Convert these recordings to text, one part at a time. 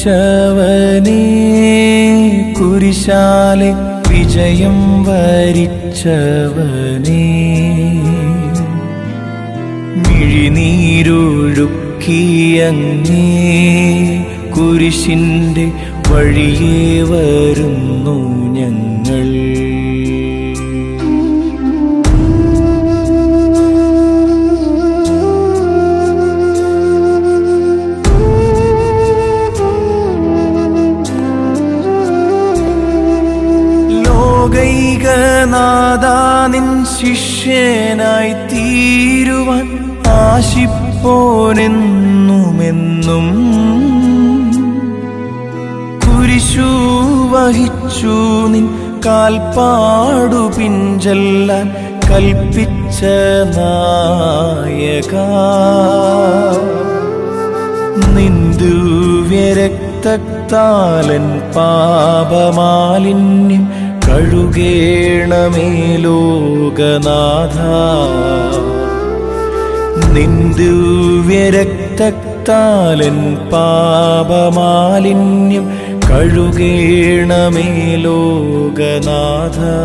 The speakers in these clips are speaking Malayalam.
വഹിച്ചവനേ, കുരിശാലെ വിജയം വരിച്ചവനേ, മിഴിനീരൊഴുക്കിയങ്ങേ കുരിശിൻ്റെ വഴിയേ വരുന്നു ഞങ്ങൾ. ലോകൈകനാഥാ നിൻ ശിഷ്യനായി തീരുവാൻ ആശിപ്പോനെന്നുമെന്നും, കുരിശു വഹിച്ചു നിൻ കാൽപ്പാടു പിഞ്ചെല്ലാൻ കൽപ്പിച്ച നായകാ, നിൻ ദിവ്യരക്തത്താലൻ പാപമാലിന്യം കഴുകേണമേ ലോകനാഥാ, നിൻ ദിവ്യരക്തത്താലൻ പാപമാലിന്യം കഴുകേണമേ ലോകനാഥാ.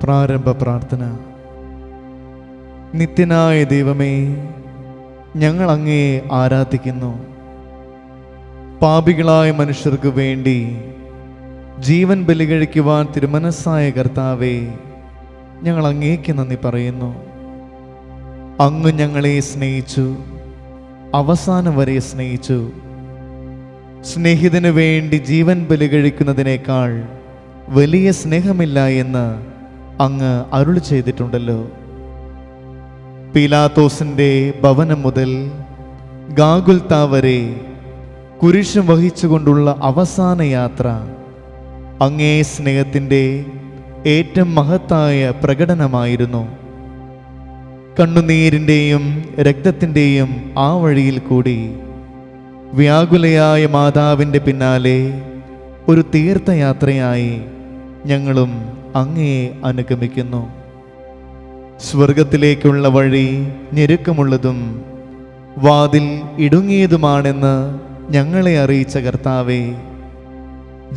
പ്രാരംഭ പ്രാർത്ഥന. നിത്യനായ ദൈവമേ, ഞങ്ങൾ അങ്ങയെ ആരാധിക്കുന്നു. പാപികളായ മനുഷ്യർക്ക് വേണ്ടി ജീവൻ ബലികഴിക്കുവാൻ തിരുമനസ്സായ കർത്താവേ, ഞങ്ങൾ അങ്ങേക്ക് നന്ദി പറയുന്നു. അങ്ങ് ഞങ്ങളെ സ്നേഹിച്ചു, അവസാനം വരെ സ്നേഹിച്ചു. സ്നേഹിതന് വേണ്ടി ജീവൻ ബലികഴിക്കുന്നതിനേക്കാൾ വലിയ സ്നേഹമില്ല എന്ന് അങ്ങ് അരുളി ചെയ്തിട്ടുണ്ടല്ലോ. പീലാത്തോസിൻ്റെ ഭവനം മുതൽ ഗാഗുൽത്താ വരെ കുരിശ് വഹിച്ചുകൊണ്ടുള്ള അവസാന യാത്ര അങ്ങേ സ്നേഹത്തിൻ്റെ ഏറ്റവും മഹത്തായ പ്രകടനമായിരുന്നു. കണ്ണുനീരിൻ്റെയും രക്തത്തിൻ്റെയും ആ വഴിയിൽ കൂടി വ്യാകുലയായ മാതാവിൻ്റെ പിന്നാലെ ഒരു തീർത്ഥയാത്രയായി ഞങ്ങളും അങ്ങയെ അനുഗമിക്കുന്നു. സ്വർഗത്തിലേക്കുള്ള വഴി ഞെരുക്കമുള്ളതും വാതിൽ ഇടുങ്ങിയതുമാണെന്ന് ഞങ്ങളെ അറിയിച്ച കർത്താവേ,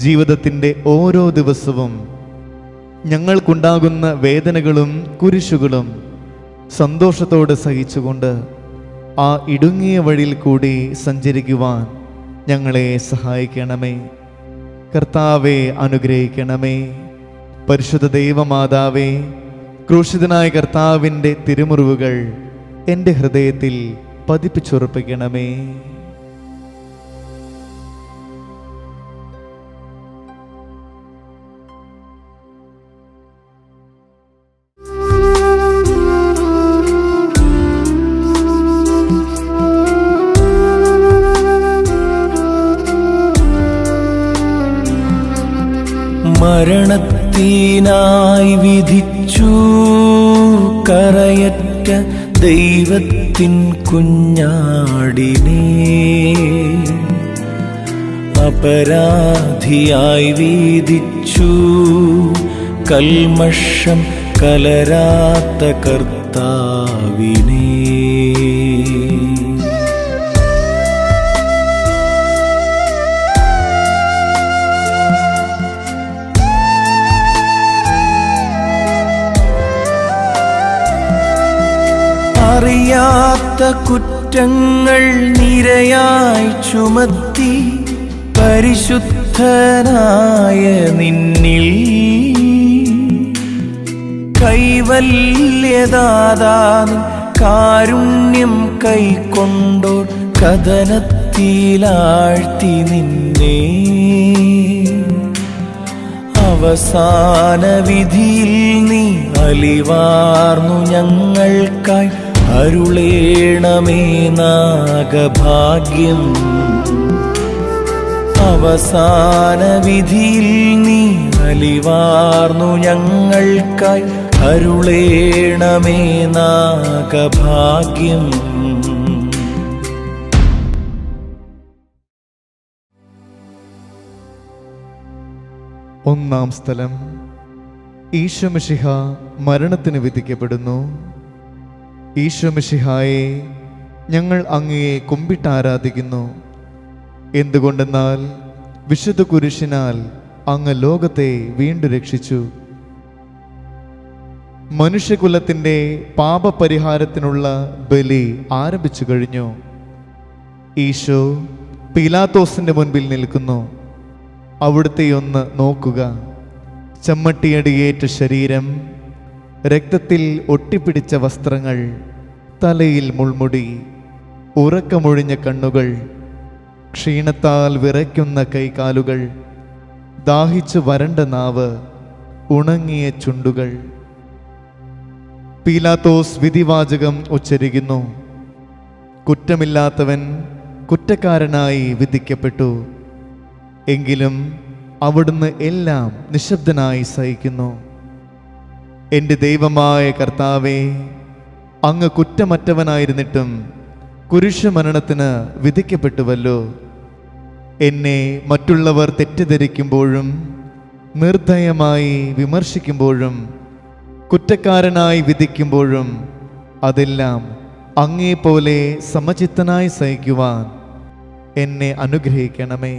ജീവിതത്തിൻ്റെ ഓരോ ദിവസവും ഞങ്ങൾക്കുണ്ടാകുന്ന വേദനകളും കുരിശുകളും സന്തോഷത്തോടെ സഹിച്ചുകൊണ്ട് ആ ഇടുങ്ങിയ വഴിയിൽ കൂടി സഞ്ചരിക്കുവാൻ ഞങ്ങളെ സഹായിക്കണമേ. കർത്താവെ അനുഗ്രഹിക്കണമേ. പരിശുദ്ധ ദൈവമാതാവേ, ക്രൂശിതനായ കർത്താവിൻ്റെ തിരുമുറിവുകൾ എൻ്റെ ഹൃദയത്തിൽ പതിപ്പിച്ചുറപ്പിക്കണമേ. മരണത്തിനായി വിധിച്ചു കരയറ്റ ദൈവത്തിൻ കുഞ്ഞാടിനെ, അപരാധിയായി വിധിച്ചു കൽമഷം കലരാത്ത കർത്താവിനെ. അറിയാത്ത കുറ്റങ്ങൾ നിരയായി ചുമത്തി പരിശുദ്ധനായ നിന്നിൽ കൈവല്യദാതാൻ കാരുണ്യം കൈക്കൊണ്ടോർ കഥനത്തിലാഴ്ത്തി നിന്നെ. അവസാന വിധിയിൽ നീ അലിവാർന്നു ഞങ്ങൾക്കായി അരുളേണമേ നാഗഭാഗ്യം. അവസാന വിധിയിൽ നീ അലിവാർന്നു ഞങ്ങൾക്കായി അരുളേണമേ നാഗഭാഗ്യം. ഒന്നാം സ്ഥലം. ഈശോ മിശിഹ മരണത്തിന് വിധിക്കപ്പെടുന്നു. ഈശോ മിശിഹായെ, ഞങ്ങൾ അങ്ങയെ കുമ്പിട്ടാരാധിക്കുന്നു. എന്തുകൊണ്ടെന്നാൽ വിശുദ്ധ കുരിശിനാൽ അങ്ങ് ലോകത്തെ വീണ്ടും രക്ഷിച്ചു. മനുഷ്യകുലത്തിൻ്റെ പാപപരിഹാരത്തിനുള്ള ബലി ആരംഭിച്ചു കഴിഞ്ഞു. ഈശോ പീലാത്തോസിൻ്റെ മുൻപിൽ നിൽക്കുന്നു. അവിടുത്തെ ഒന്ന് നോക്കുക. ചമ്മട്ടിയടിയേറ്റ ശരീരം, രക്തത്തിൽ ഒട്ടിപ്പിടിച്ച വസ്ത്രങ്ങൾ, തലയിൽ മുൾമുടി, ഉറക്കമൊഴിഞ്ഞ കണ്ണുകൾ, ക്ഷീണത്താൽ വിറയ്ക്കുന്ന കൈകാലുകൾ, ദാഹിച്ചു വരണ്ട നാവ്, ഉണങ്ങിയ ചുണ്ടുകൾ. പീലാത്തോസ് വിധിവാചകം ഉച്ചരിക്കുന്നു. കുറ്റമില്ലാത്തവൻ കുറ്റക്കാരനായി വിധിക്കപ്പെട്ടു. എങ്കിലും അവിടുന്ന് എല്ലാം നിശബ്ദനായി സഹിക്കുന്നു. എൻ്റെ ദൈവമായ കർത്താവേ, അങ്ങ് കുറ്റമറ്റവനായിരുന്നിട്ടും കുരിശുമരണത്തിന് വിധിക്കപ്പെട്ടുവല്ലോ. എന്നെ മറ്റുള്ളവർ തെറ്റിദ്ധരിക്കുമ്പോഴും നിർദ്ദയമായി വിമർശിക്കുമ്പോഴും കുറ്റക്കാരനായി വിധിക്കുമ്പോഴും അതെല്ലാം അങ്ങേപ്പോലെ സമചിത്തനായി സഹിക്കുവാൻ എന്നെ അനുഗ്രഹിക്കണമേ.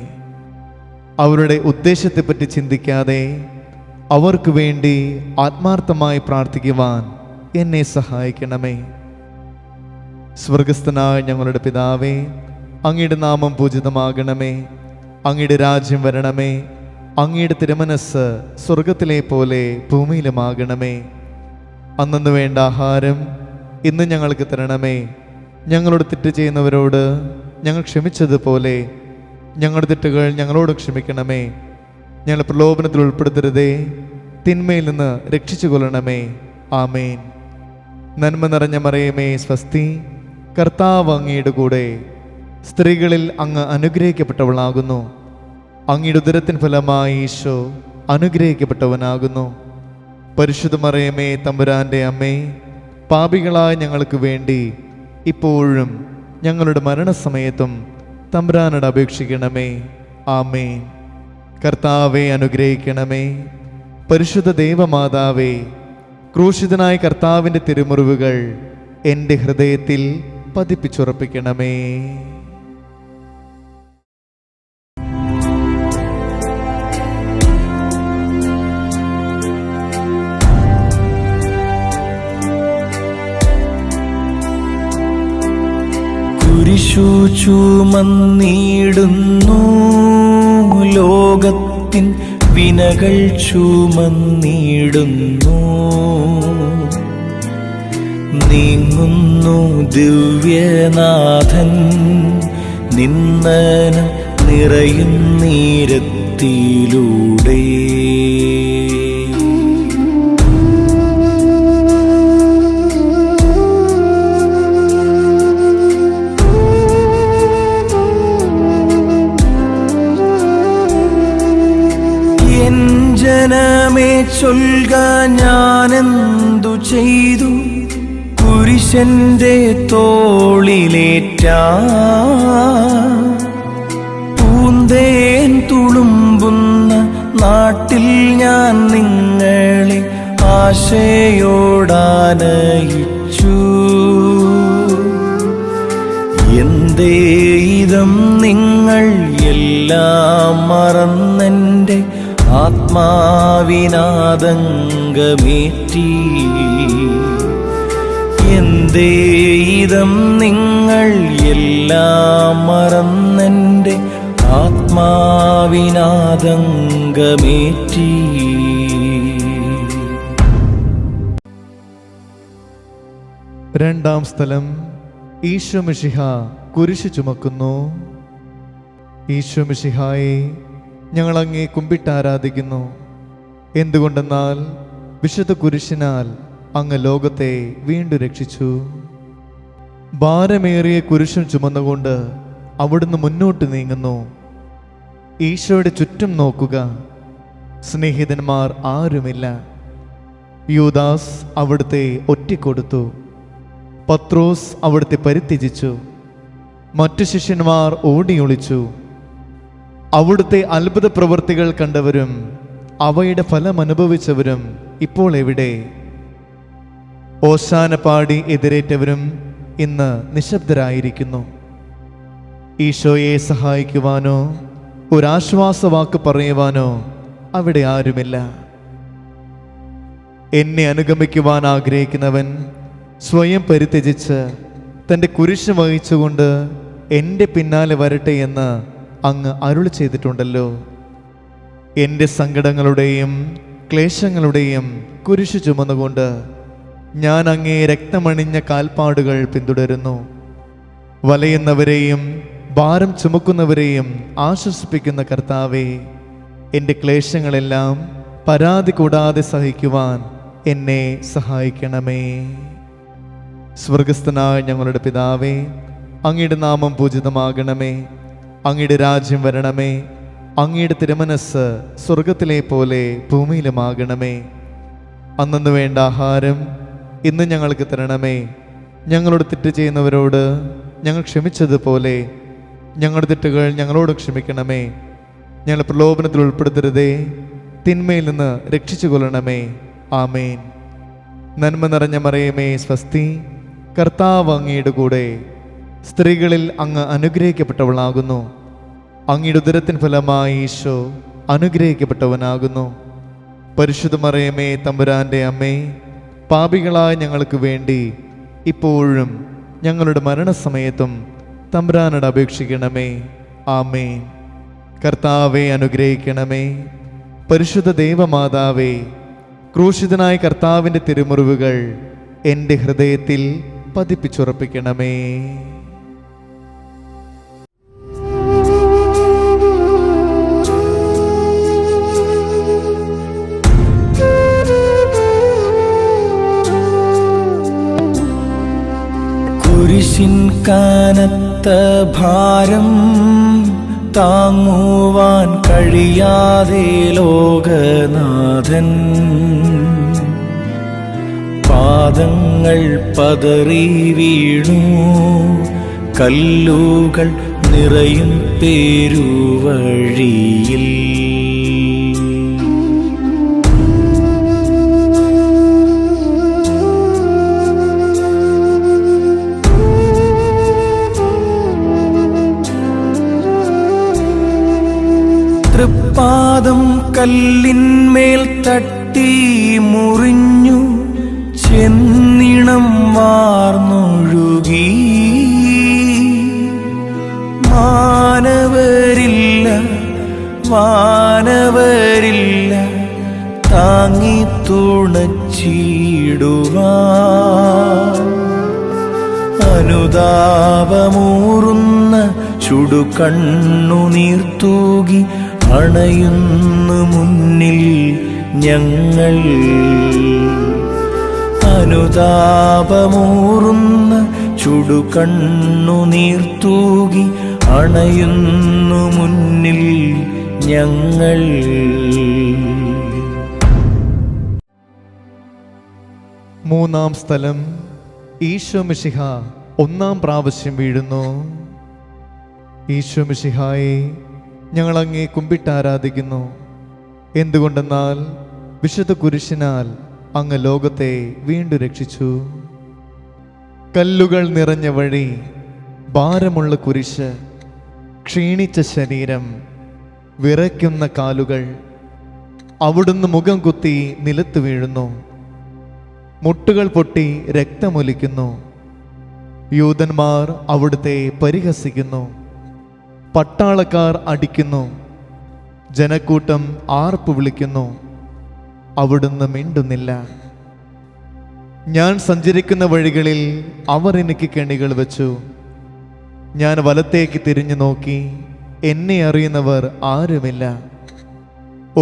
അവരുടെ ഉദ്ദേശത്തെപ്പറ്റി ചിന്തിക്കാതെ അവർക്ക് വേണ്ടി ആത്മാർത്ഥമായി പ്രാർത്ഥിക്കുവാൻ എന്നെ സഹായിക്കണമേ. സ്വർഗസ്ഥനായ ഞങ്ങളുടെ പിതാവേ, അങ്ങയുടെ നാമം പൂജിതമാകണമേ. അങ്ങയുടെ രാജ്യം വരണമേ. അങ്ങയുടെ തിരുമനസ്സ് സ്വർഗത്തിലെ പോലെ ഭൂമിയിലുമാകണമേ. അന്നന്ന് വേണ്ട ആഹാരം ഇന്ന് ഞങ്ങൾക്ക് തരണമേ. ഞങ്ങളോട് തെറ്റ് ചെയ്യുന്നവരോട് ഞങ്ങൾ ക്ഷമിച്ചതുപോലെ ഞങ്ങളുടെ തെറ്റുകൾ ഞങ്ങളോട് ക്ഷമിക്കണമേ. ഞങ്ങൾ പ്രലോഭനത്തിൽ ഉൾപ്പെടുത്തരുതേ, തിന്മയിൽ നിന്ന് രക്ഷിച്ചു കൊള്ളണമേ. ആമേൻ. നന്മ നിറഞ്ഞ മറിയമേ, സ്വസ്തി, കർത്താവ് അങ്ങയുടെ കൂടെ. സ്ത്രീകളിൽ അങ്ങ് അനുഗ്രഹിക്കപ്പെട്ടവളാകുന്നു. അങ്ങയുടെ ഉദരത്തിൻ ഫലമായി ഈശോ അനുഗ്രഹിക്കപ്പെട്ടവനാകുന്നു. പരിശുദ്ധ മറിയമേ, തമ്പുരാൻ്റെ അമ്മേ, പാപികളായ ഞങ്ങൾക്ക് വേണ്ടി ഇപ്പോഴും ഞങ്ങളുടെ മരണസമയത്തും തമ്പുരാനോട് അപേക്ഷിക്കണമേ. ആമേൻ. കർത്താവെ അനുഗ്രഹിക്കണമേ. പരിശുദ്ധ ദൈവമാതാവേ, ക്രൂശിതനായ കർത്താവിൻ്റെ തിരുമുറിവുകൾ എൻ്റെ ഹൃദയത്തിൽ പതിപ്പിച്ചുറപ്പിക്കണമേ. കുരിശു ചുമന്നിടുന്നു, ലോകത്തിൻ വിനകൾ ചുമന്നിടുന്നു. നീങ്ങുന്നു ദിവ്യനാഥൻ, നിന്ദനം നിറയും നീരത്തിലൂടെ. ജനമേ ചൊൽക, ഞാനെന്തു ചെയ്തു കുരിശന്റെ തോളിലേറ്റ. പൂന്തേൻ തുളുമ്പുന്ന നാട്ടിൽ ഞാൻ നിങ്ങളെ ആശയോടാനയിച്ചു. എന്തേ ഇതം നിങ്ങൾ എല്ലാം മറന്നെൻ്റെ ആത്മാവിനാദംഗമേറ്റി. എന്തേ ഇതം നിങ്ങൾ എല്ലാം മറന്നെൻ്റെ ആത്മാവിനാദംഗമേറ്റി. രണ്ടാം സ്ഥലം. ഈശോ മിശിഹ കുരിശ് ചുമക്കുന്നു. ഈശോ മിശിഹായെ, ഞങ്ങൾ അങ്ങേ കുമ്പിട്ടാരാധിക്കുന്നു. എന്തുകൊണ്ടെന്നാൽ വിശുദ്ധ കുരിശിനാൽ അങ്ങ് ലോകത്തെ വീണ്ടും രക്ഷിച്ചു. ഭാരമേറിയ കുരിശും ചുമന്നുകൊണ്ട് അവിടുന്ന് മുന്നോട്ട് നീങ്ങുന്നു. ഈശോയുടെ ചുറ്റും നോക്കുക. സ്നേഹിതന്മാർ ആരുമില്ല. യൂദാസ് അവിടുത്തെ ഒറ്റിക്കൊടുത്തു. പത്രോസ് അവിടുത്തെ പരിത്യജിച്ചു. മറ്റു ശിഷ്യന്മാർ ഓടിയൊളിച്ചു. അവിടുത്തെ അത്ഭുത പ്രവൃത്തികൾ കണ്ടവരും അവയുടെ ഫലം അനുഭവിച്ചവരും ഇപ്പോൾ എവിടെ? ഓശാന പാടി എതിരേറ്റവരും ഇന്ന് നിശബ്ദരായിരിക്കുന്നു. ഈശോയെ സഹായിക്കുവാനോ ഒരാശ്വാസവാക്ക് പറയുവാനോ അവിടെ ആരുമില്ല. എന്നെ അനുഗമിക്കുവാൻ ആഗ്രഹിക്കുന്നവൻ സ്വയം പരിത്യജിച്ച് തൻ്റെ കുരിശ് വഹിച്ചുകൊണ്ട് എൻ്റെ പിന്നാലെ വരട്ടെ എന്ന് അങ്ങ് അരുളി ചെയ്തിട്ടുണ്ടല്ലോ. എൻ്റെ സങ്കടങ്ങളുടെയും ക്ലേശങ്ങളുടെയും കുരിശ് ചുമന്നുകൊണ്ട് ഞാൻ അങ്ങേ രക്തമണിഞ്ഞ കാൽപ്പാടുകൾ പിന്തുടരുന്നു. വലയുന്നവരെയും ഭാരം ചുമക്കുന്നവരെയും ആശ്വസിപ്പിക്കുന്ന കർത്താവേ, എൻ്റെ ക്ലേശങ്ങളെല്ലാം പരാതി കൂടാതെ സഹിക്കുവാൻ എന്നെ സഹായിക്കണമേ. സ്വർഗസ്ഥനായ ഞങ്ങളുടെ പിതാവേ, അങ്ങയുടെ നാമം പൂജിതമാകണമേ. അങ്ങയുടെ രാജ്യം വരണമേ. അങ്ങയുടെ തിരുമനസ്സ് സ്വർഗത്തിലെ പോലെ ഭൂമിയിലുമാകണമേ. അന്നു വേണ്ട ആഹാരം ഇന്ന് ഞങ്ങൾക്ക് തരണമേ. ഞങ്ങളോട് തെറ്റ് ചെയ്യുന്നവരോട് ഞങ്ങൾ ക്ഷമിച്ചതുപോലെ ഞങ്ങളുടെ തെറ്റുകൾ ഞങ്ങളോട് ക്ഷമിക്കണമേ. ഞങ്ങൾ പ്രലോഭനത്തിൽ ഉൾപ്പെടുത്തരുതേ, തിന്മയിൽ നിന്ന് രക്ഷിച്ചു കൊള്ളണമേ. ആമേൻ. നന്മ നിറഞ്ഞ മറിയമേ സ്വസ്തി, കർത്താവ് അങ്ങയുടെ കൂടെ, സ്ത്രീകളിൽ അങ്ങ് അനുഗ്രഹിക്കപ്പെട്ടവളാകുന്നു. അങ്ങയുടെ ഉദരത്തിൻ ഫലമായി ഈശോ അനുഗ്രഹിക്കപ്പെട്ടവനാകുന്നു. പരിശുദ്ധ മറിയമേ തമ്പുരാൻ്റെ അമ്മേ, പാപികളായ ഞങ്ങൾക്ക് വേണ്ടി ഇപ്പോഴും ഞങ്ങളുടെ മരണസമയത്തും തമ്പുരാനോട് അപേക്ഷിക്കണമേ. ആമേൻ. കർത്താവെ അനുഗ്രഹിക്കണമേ. പരിശുദ്ധ ദൈവമാതാവേ, ക്രൂശിതനായ കർത്താവിൻ്റെ തിരുമുറിവുകൾ എൻ്റെ ഹൃദയത്തിൽ പതിപ്പിച്ചുറപ്പിക്കണമേ. കുരിശിൻ കാനത്ത ഭാരം താങ്ങുവാൻ കഴിയാതെ ലോകനാഥൻ പാദങ്ങൾ പതറി വീണു. കല്ലുകൾ നിറയും പേരുവഴിയിൽ. തൃപ്പാദം കല്ലിന്മേൽ തട്ടി മുറിഞ്ഞു. ചെന്നിണം വാർന്നൊഴുകി. മാനവരില്ല വാനവരില്ല താങ്ങി തുണച്ചിടുവാൻ. അനുതാപമൂറുന്ന ചുടുകണ്ണുനീർത്തൂകി അണയുന്നു മുന്നിൽ ഞങ്ങൾ. അനുതാപമൂറുന്ന ചുടുകണ്ണുനീർത്തൂകി അണയുന്നു മുന്നിൽ ഞങ്ങൾ. മൂന്നാം സ്ഥലം, ഈശോ മിശിഹ ഒന്നാം പ്രാവശ്യം വീഴുന്നു. ഈശോ മിശിഹായെ, ഞങ്ങൾ അങ്ങേ കുമ്പിട്ടാരാധിക്കുന്നു. എന്തുകൊണ്ടെന്നാൽ വിശുദ്ധ കുരിശിനാൽ അങ്ങ് ലോകത്തെ വീണ്ടും രക്ഷിച്ചു. കല്ലുകൾ നിറഞ്ഞ വഴി, ഭാരമുള്ള കുരിശ്, ക്ഷീണിച്ച ശരീരം, വിറയ്ക്കുന്ന കാലുകൾ. അവിടുന്ന് മുഖം കുത്തി നിലത്ത് വീഴുന്നു. മുട്ടുകൾ പൊട്ടി രക്തമൊലിക്കുന്നു. യൂതന്മാർ അവിടുത്തെ പരിഹസിക്കുന്നു. പട്ടാളക്കാർ അടിക്കുന്നു. ജനക്കൂട്ടം ആർപ്പ് വിളിക്കുന്നു. അവിടുന്ന് മിണ്ടുന്നില്ല. ഞാൻ സഞ്ചരിക്കുന്ന വഴികളിൽ അവർ എനിക്ക് കെണികൾ വെച്ചു. ഞാൻ വലത്തേക്ക് തിരിഞ്ഞു നോക്കി, എന്നെ അറിയുന്നവർ ആരുമില്ല.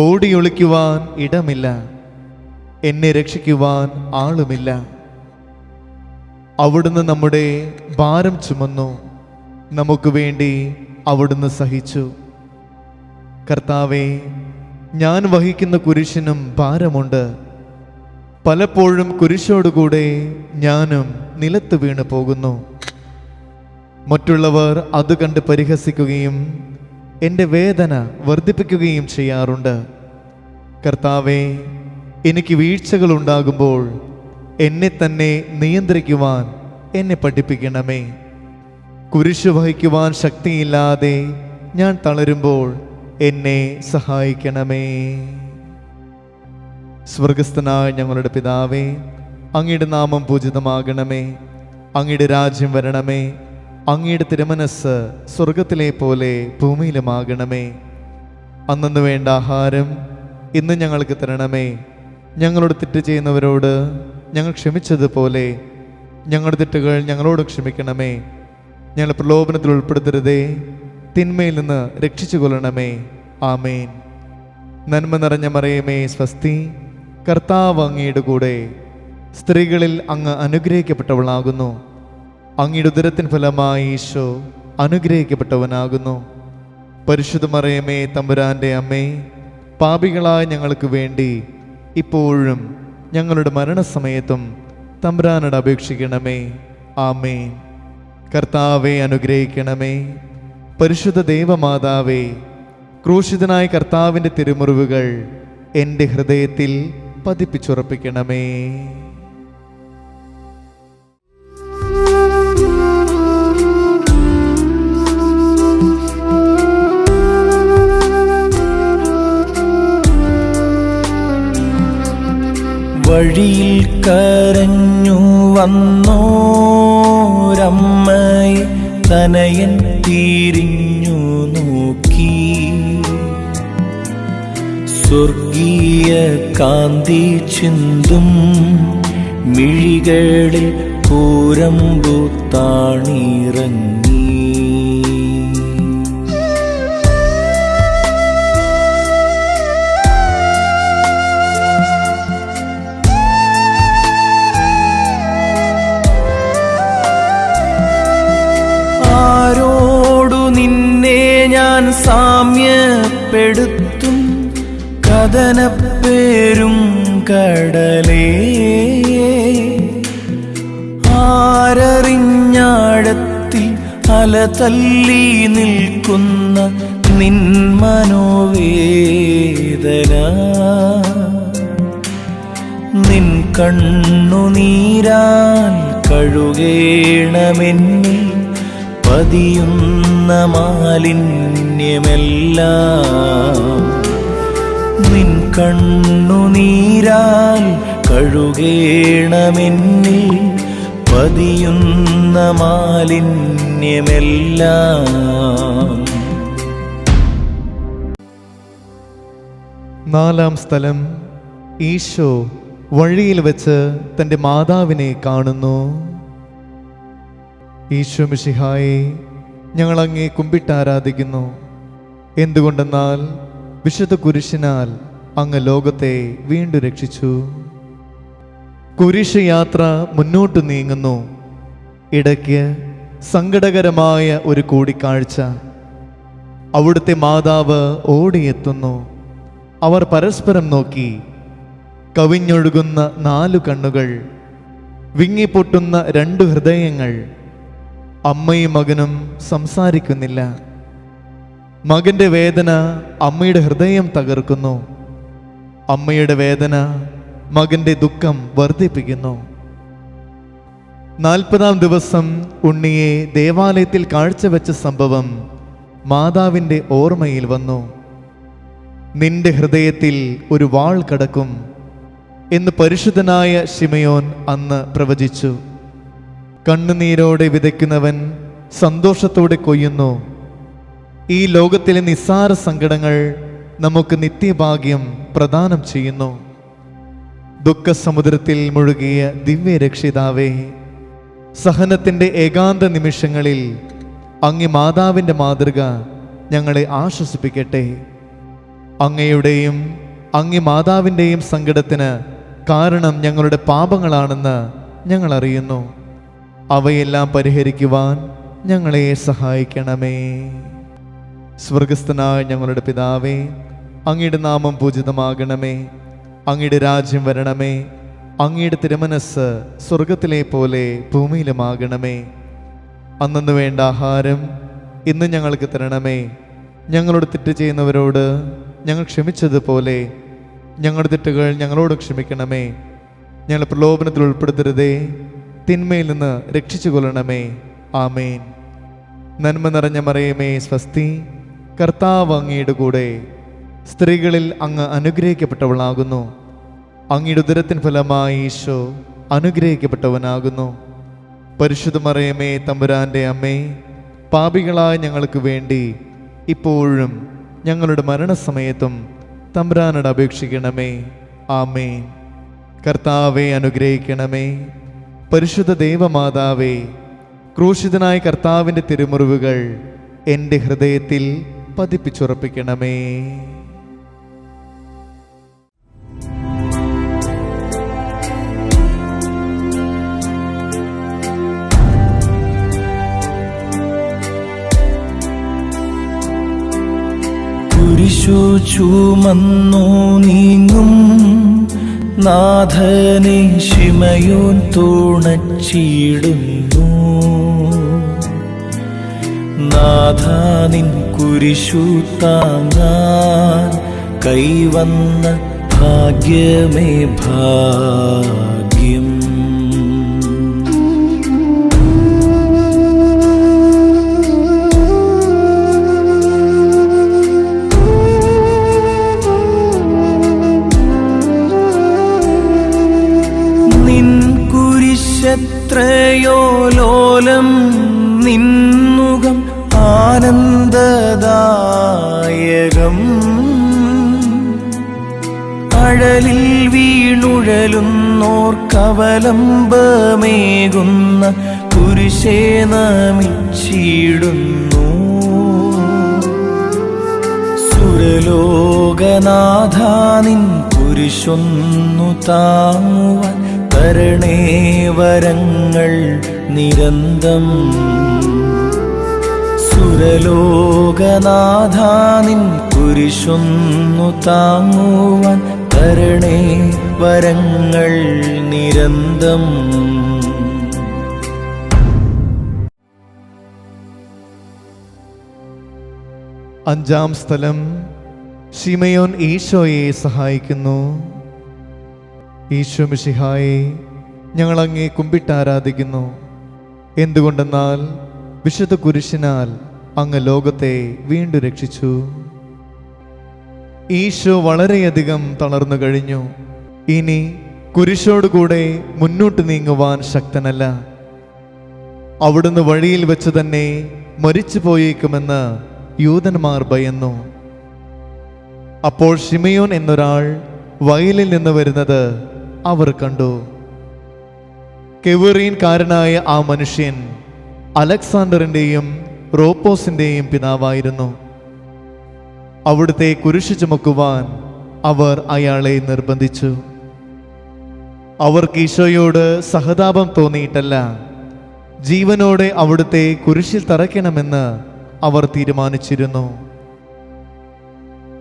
ഓടിയൊളിക്കുവാൻ ഇടമില്ല. എന്നെ രക്ഷിക്കുവാൻ ആളുമില്ല. അവിടുന്ന് നമ്മുടെ ഭാരം ചുമന്നു. നമുക്ക് വേണ്ടി അവിടുന്ന് സഹിച്ചു. കർത്താവേ, ഞാൻ വഹിക്കുന്ന കുരിശിനും ഭാരമുണ്ട്. പലപ്പോഴും കുരിശോടുകൂടെ ഞാനും നിലത്ത് വീണ് പോകുന്നു. മറ്റുള്ളവർ അത് കണ്ട് പരിഹസിക്കുകയും എൻ്റെ വേദന വർദ്ധിപ്പിക്കുകയും ചെയ്യാറുണ്ട്. കർത്താവേ, എനിക്ക് വീഴ്ചകൾ ഉണ്ടാകുമ്പോൾ എന്നെ തന്നെ നിയന്ത്രിക്കുവാൻ എന്നെ പഠിപ്പിക്കണമേ. കുരിശ് വഹിക്കുവാൻ ശക്തിയില്ലാതെ ഞാൻ തളരുമ്പോൾ എന്നെ സഹായിക്കണമേ. സ്വർഗസ്ഥനായ ഞങ്ങളുടെ പിതാവേ, അങ്ങയുടെ നാമം പൂജിതമാകണമേ. അങ്ങയുടെ രാജ്യം വരണമേ. അങ്ങയുടെ തിരുമനസ്സ് സ്വർഗത്തിലെ പോലെ ഭൂമിയിലുമാകണമേ. അന്നു വേണ്ട ആഹാരം ഇന്ന് ഞങ്ങൾക്ക് തരണമേ. ഞങ്ങളോട് തെറ്റ് ചെയ്യുന്നവരോട് ഞങ്ങൾ ക്ഷമിച്ചതുപോലെ ഞങ്ങളുടെ തെറ്റുകൾ ഞങ്ങളോട് ക്ഷമിക്കണമേ. ഞങ്ങൾ പ്രലോഭനത്തിൽ ഉൾപ്പെടുത്തരുതേ, തിന്മയിൽ നിന്ന് രക്ഷിച്ചു കൊള്ളണമേ. ആമേൻ. നന്മ നിറഞ്ഞ മറിയമേ, സ്വസ്തി, കർത്താവ് അങ്ങയുടെ കൂടെ. സ്ത്രീകളിൽ അങ്ങ് അനുഗ്രഹിക്കപ്പെട്ടവളാകുന്നു. അങ്ങയുടെ ഉദരത്തിൻ ഫലമായി ഈശോ അനുഗ്രഹിക്കപ്പെട്ടവനാകുന്നു. പരിശുദ്ധ മറിയമേ, തമ്പുരാൻ്റെ അമ്മേ, പാപികളായ ഞങ്ങൾക്ക് വേണ്ടി ഇപ്പോഴും ഞങ്ങളുടെ മരണസമയത്തും തമ്പുരാനോട് അപേക്ഷിക്കണമേ. ആമേൻ. കർത്താവെ അനുഗ്രഹിക്കണമേ. പരിശുദ്ധ ദൈവമാതാവേ, ക്രൂശിതനായ കർത്താവിൻ്റെ തിരുമുറിവുകൾ എൻ്റെ ഹൃദയത്തിൽ പതിപ്പിച്ചുറപ്പിക്കണമേ. വഴിയിൽ കരഞ്ഞു വന്നോരമ്മയെ തനയൻ തിരിഞ്ഞു നോക്കി. സ്വർഗീയ കാന്തി ചിന്തും മിഴികളിൽ കൂരമ്പു താണിറങ്ങി. ആരോടു നിന്നെ ഞാൻ സാമ്യപ്പെടുത്തും, കഥനപ്പേരും കടലേ. ആരറിഞ്ഞാഴത്തിൽ അല തല്ലി നിൽക്കുന്ന നിൻ മനോവേദന. നിൻ കണ്ണുനീരാൽ കഴുകേണമെന്നിൽ പതിയുന്ന മാലിന്യമെല്ലാം. നിൻ കണ്ണുനീരാൽ കഴുകേണമെന്നിൽ പതിയുന്ന മാലിന്യമെല്ലാം. നാലാം സ്ഥലം. ഈശോ വഴിയിൽ വെച്ച് തൻ്റെ മാതാവിനെ കാണുന്നു. ഈശോ മിശിഹായെ, ഞങ്ങൾ അങ്ങേ കുമ്പിട്ട് ആരാധിക്കുന്നു. എന്തുകൊണ്ടെന്നാൽ വിശുദ്ധ കുരിശിനാൽ അങ്ങ് ലോകത്തെ വീണ്ടും രക്ഷിച്ചു. കുരിശ് യാത്ര മുന്നോട്ട് നീങ്ങുന്നു. ഇടയ്ക്ക് സങ്കടകരമായ ഒരു കൂടിക്കാഴ്ച. അവിടുത്തെ മാതാവ് ഓടിയെത്തുന്നു. അവർ പരസ്പരം നോക്കി. കവിഞ്ഞൊഴുകുന്ന 4 കണ്ണുകൾ, വിങ്ങിപ്പൊട്ടുന്ന 2 ഹൃദയങ്ങൾ. അമ്മയും മകനും സംസാരിക്കുന്നില്ല. മകന്റെ വേദന അമ്മയുടെ ഹൃദയം തകർക്കുന്നു. അമ്മയുടെ വേദന മകന്റെ ദുഃഖം വർദ്ധിപ്പിക്കുന്നു. 40-ാം ദിവസം ഉണ്ണിയെ ദേവാലയത്തിൽ കാഴ്ചവെച്ച സംഭവം മാതാവിൻ്റെ ഓർമ്മയിൽ വന്നു. നിന്റെ ഹൃദയത്തിൽ ഒരു വാൾ കടക്കും എന്ന് പരിശുദ്ധനായ ശിമയോൻ അന്ന് പ്രവചിച്ചു. കണ്ണുനീരോടെ വിതയ്ക്കുന്നവൻ സന്തോഷത്തോടെ കൊയ്യുന്നു. ഈ ലോകത്തിലെ നിസ്സാര സങ്കടങ്ങൾ നമുക്ക് നിത്യഭാഗ്യം പ്രദാനം ചെയ്യുന്നു. ദുഃഖസമുദ്രത്തിൽ മുഴുകിയ ദിവ്യരക്ഷിതാവേ, സഹനത്തിൻ്റെ ഏകാന്ത നിമിഷങ്ങളിൽ അങ്ങേ മാതാവിൻ്റെ മാതൃക ഞങ്ങളെ ആശ്വസിപ്പിക്കട്ടെ. അങ്ങയുടെയും അങ്ങേ മാതാവിൻ്റെയും സങ്കടത്തിന് കാരണം ഞങ്ങളുടെ പാപങ്ങളാണെന്ന് ഞങ്ങൾ അറിയുന്നു. അവയെല്ലാം പരിഹരിക്കുവാൻ ഞങ്ങളെ സഹായിക്കണമേ. സ്വർഗസ്ഥനായ ഞങ്ങളുടെ പിതാവേ, അങ്ങയുടെ നാമം പൂജിതമാകണമേ. അങ്ങയുടെ രാജ്യം വരണമേ. അങ്ങയുടെ തിരുമനസ്സ് സ്വർഗത്തിലെ പോലെ ഭൂമിയിലുമാകണമേ. അന്നു വേണ്ട ആഹാരം ഇന്ന് ഞങ്ങൾക്ക് തരണമേ. ഞങ്ങളോട് തെറ്റ് ചെയ്യുന്നവരോട് ഞങ്ങൾ ക്ഷമിച്ചതുപോലെ ഞങ്ങളുടെ തെറ്റുകൾ ഞങ്ങളോട് ക്ഷമിക്കണമേ. ഞങ്ങൾ പ്രലോഭനത്തിൽ ഉൾപ്പെടുത്തരുതേ, തിന്മയിൽ നിന്ന് രക്ഷിച്ചു കൊള്ളണമേ. ആമേൻ. നന്മ നിറഞ്ഞ മറിയമേ, സ്വസ്തി, കർത്താവ് അങ്ങയുടെ കൂടെ. സ്ത്രീകളിൽ അങ്ങ് അനുഗ്രഹിക്കപ്പെട്ടവളാകുന്നു. അങ്ങയുടെ ഉദരത്തിൻ ഫലമായി ഈശോ അനുഗ്രഹിക്കപ്പെട്ടവനാകുന്നു. പരിശുദ്ധ മറിയമേ, തമ്പുരാൻ്റെ അമ്മേ, പാപികളായ ഞങ്ങൾക്ക് വേണ്ടി ഇപ്പോഴും ഞങ്ങളുടെ മരണസമയത്തും തമ്പുരാനോട് അപേക്ഷിക്കണമേ. ആമേൻ. കർത്താവെ അനുഗ്രഹിക്കണമേ. പരിശുദ്ധ ദൈവമാതാവേ, ക്രൂശിതനായ കർത്താവിൻ്റെ തിരുമുറിവുകൾ എൻ്റെ ഹൃദയത്തിൽ പതിപ്പിച്ചുറപ്പിക്കണമേ. കുരിശു ചുമന്നു നീങ്ങും നാഥനെ ശിമയോൻ തുണച്ചിടുന്നു. നാഥ നിൻ കുരിശു താങ്ങാൻ കൈവന്ന ഭാഗ്യമേ ഭാഗ്യം. എത്രയോ ലോലം നിന്നുകം ആനന്ദദായകം. അഴലിൽ വീണുഴലുന്നോർക്കവലംബമേകുന്ന കുരിശേ നമിച്ചിടുന്നു. സുരലോകനാഥാനിൻ കുരിശൊന്നു താങ്ങുവാൻ തരണേ വരങ്ങൾ നിരന്തം. സുരലോകനാഥാനിൻ കുരിശൊന്നു താങ്ങുവാൻ തരണേ വരങ്ങൾ നിരന്തം. അഞ്ചാം സ്ഥലം, ശിമയോൻ ഈശോയെ സഹായിക്കുന്നു. ഈശോ മിശിഹായെ, ഞങ്ങൾ അങ്ങേ കുമ്പിട്ട് ആരാധിക്കുന്നു. എന്തുകൊണ്ടെന്നാൽ വിശുദ്ധ കുരിശിനാൽ അങ്ങ് ലോകത്തെ വീണ്ടും രക്ഷിച്ചു. ഈശോ വളരെയധികം തളർന്നു കഴിഞ്ഞു. ഇനി കുരിശോടുകൂടെ മുന്നോട്ട് നീങ്ങുവാൻ ശക്തനല്ല. അവിടുന്ന് വഴിയിൽ വെച്ച് തന്നെ മരിച്ചു പോയേക്കുമെന്ന് യൂതന്മാർ ഭയന്നു. അപ്പോൾ ശിമയോൻ എന്നൊരാൾ വയലിൽ നിന്ന് വരുന്നത് അവർ കണ്ടു. കെവറീൻകാരനായ ആ മനുഷ്യൻ അലക്സാണ്ടറിൻ്റെയും റോപ്പോസിൻ്റെയും പിതാവായിരുന്നു. അവിടുത്തെ കുരിശ് ചുമക്കുവാൻ അവർ അയാളെ നിർബന്ധിച്ചു. അവർക്ക് ഈശോയോട് സഹതാപം തോന്നിയിട്ടല്ല, ജീവനോടെ അവിടുത്തെ കുരിശിൽ തറയ്ക്കണമെന്ന് അവർ തീരുമാനിച്ചിരുന്നു.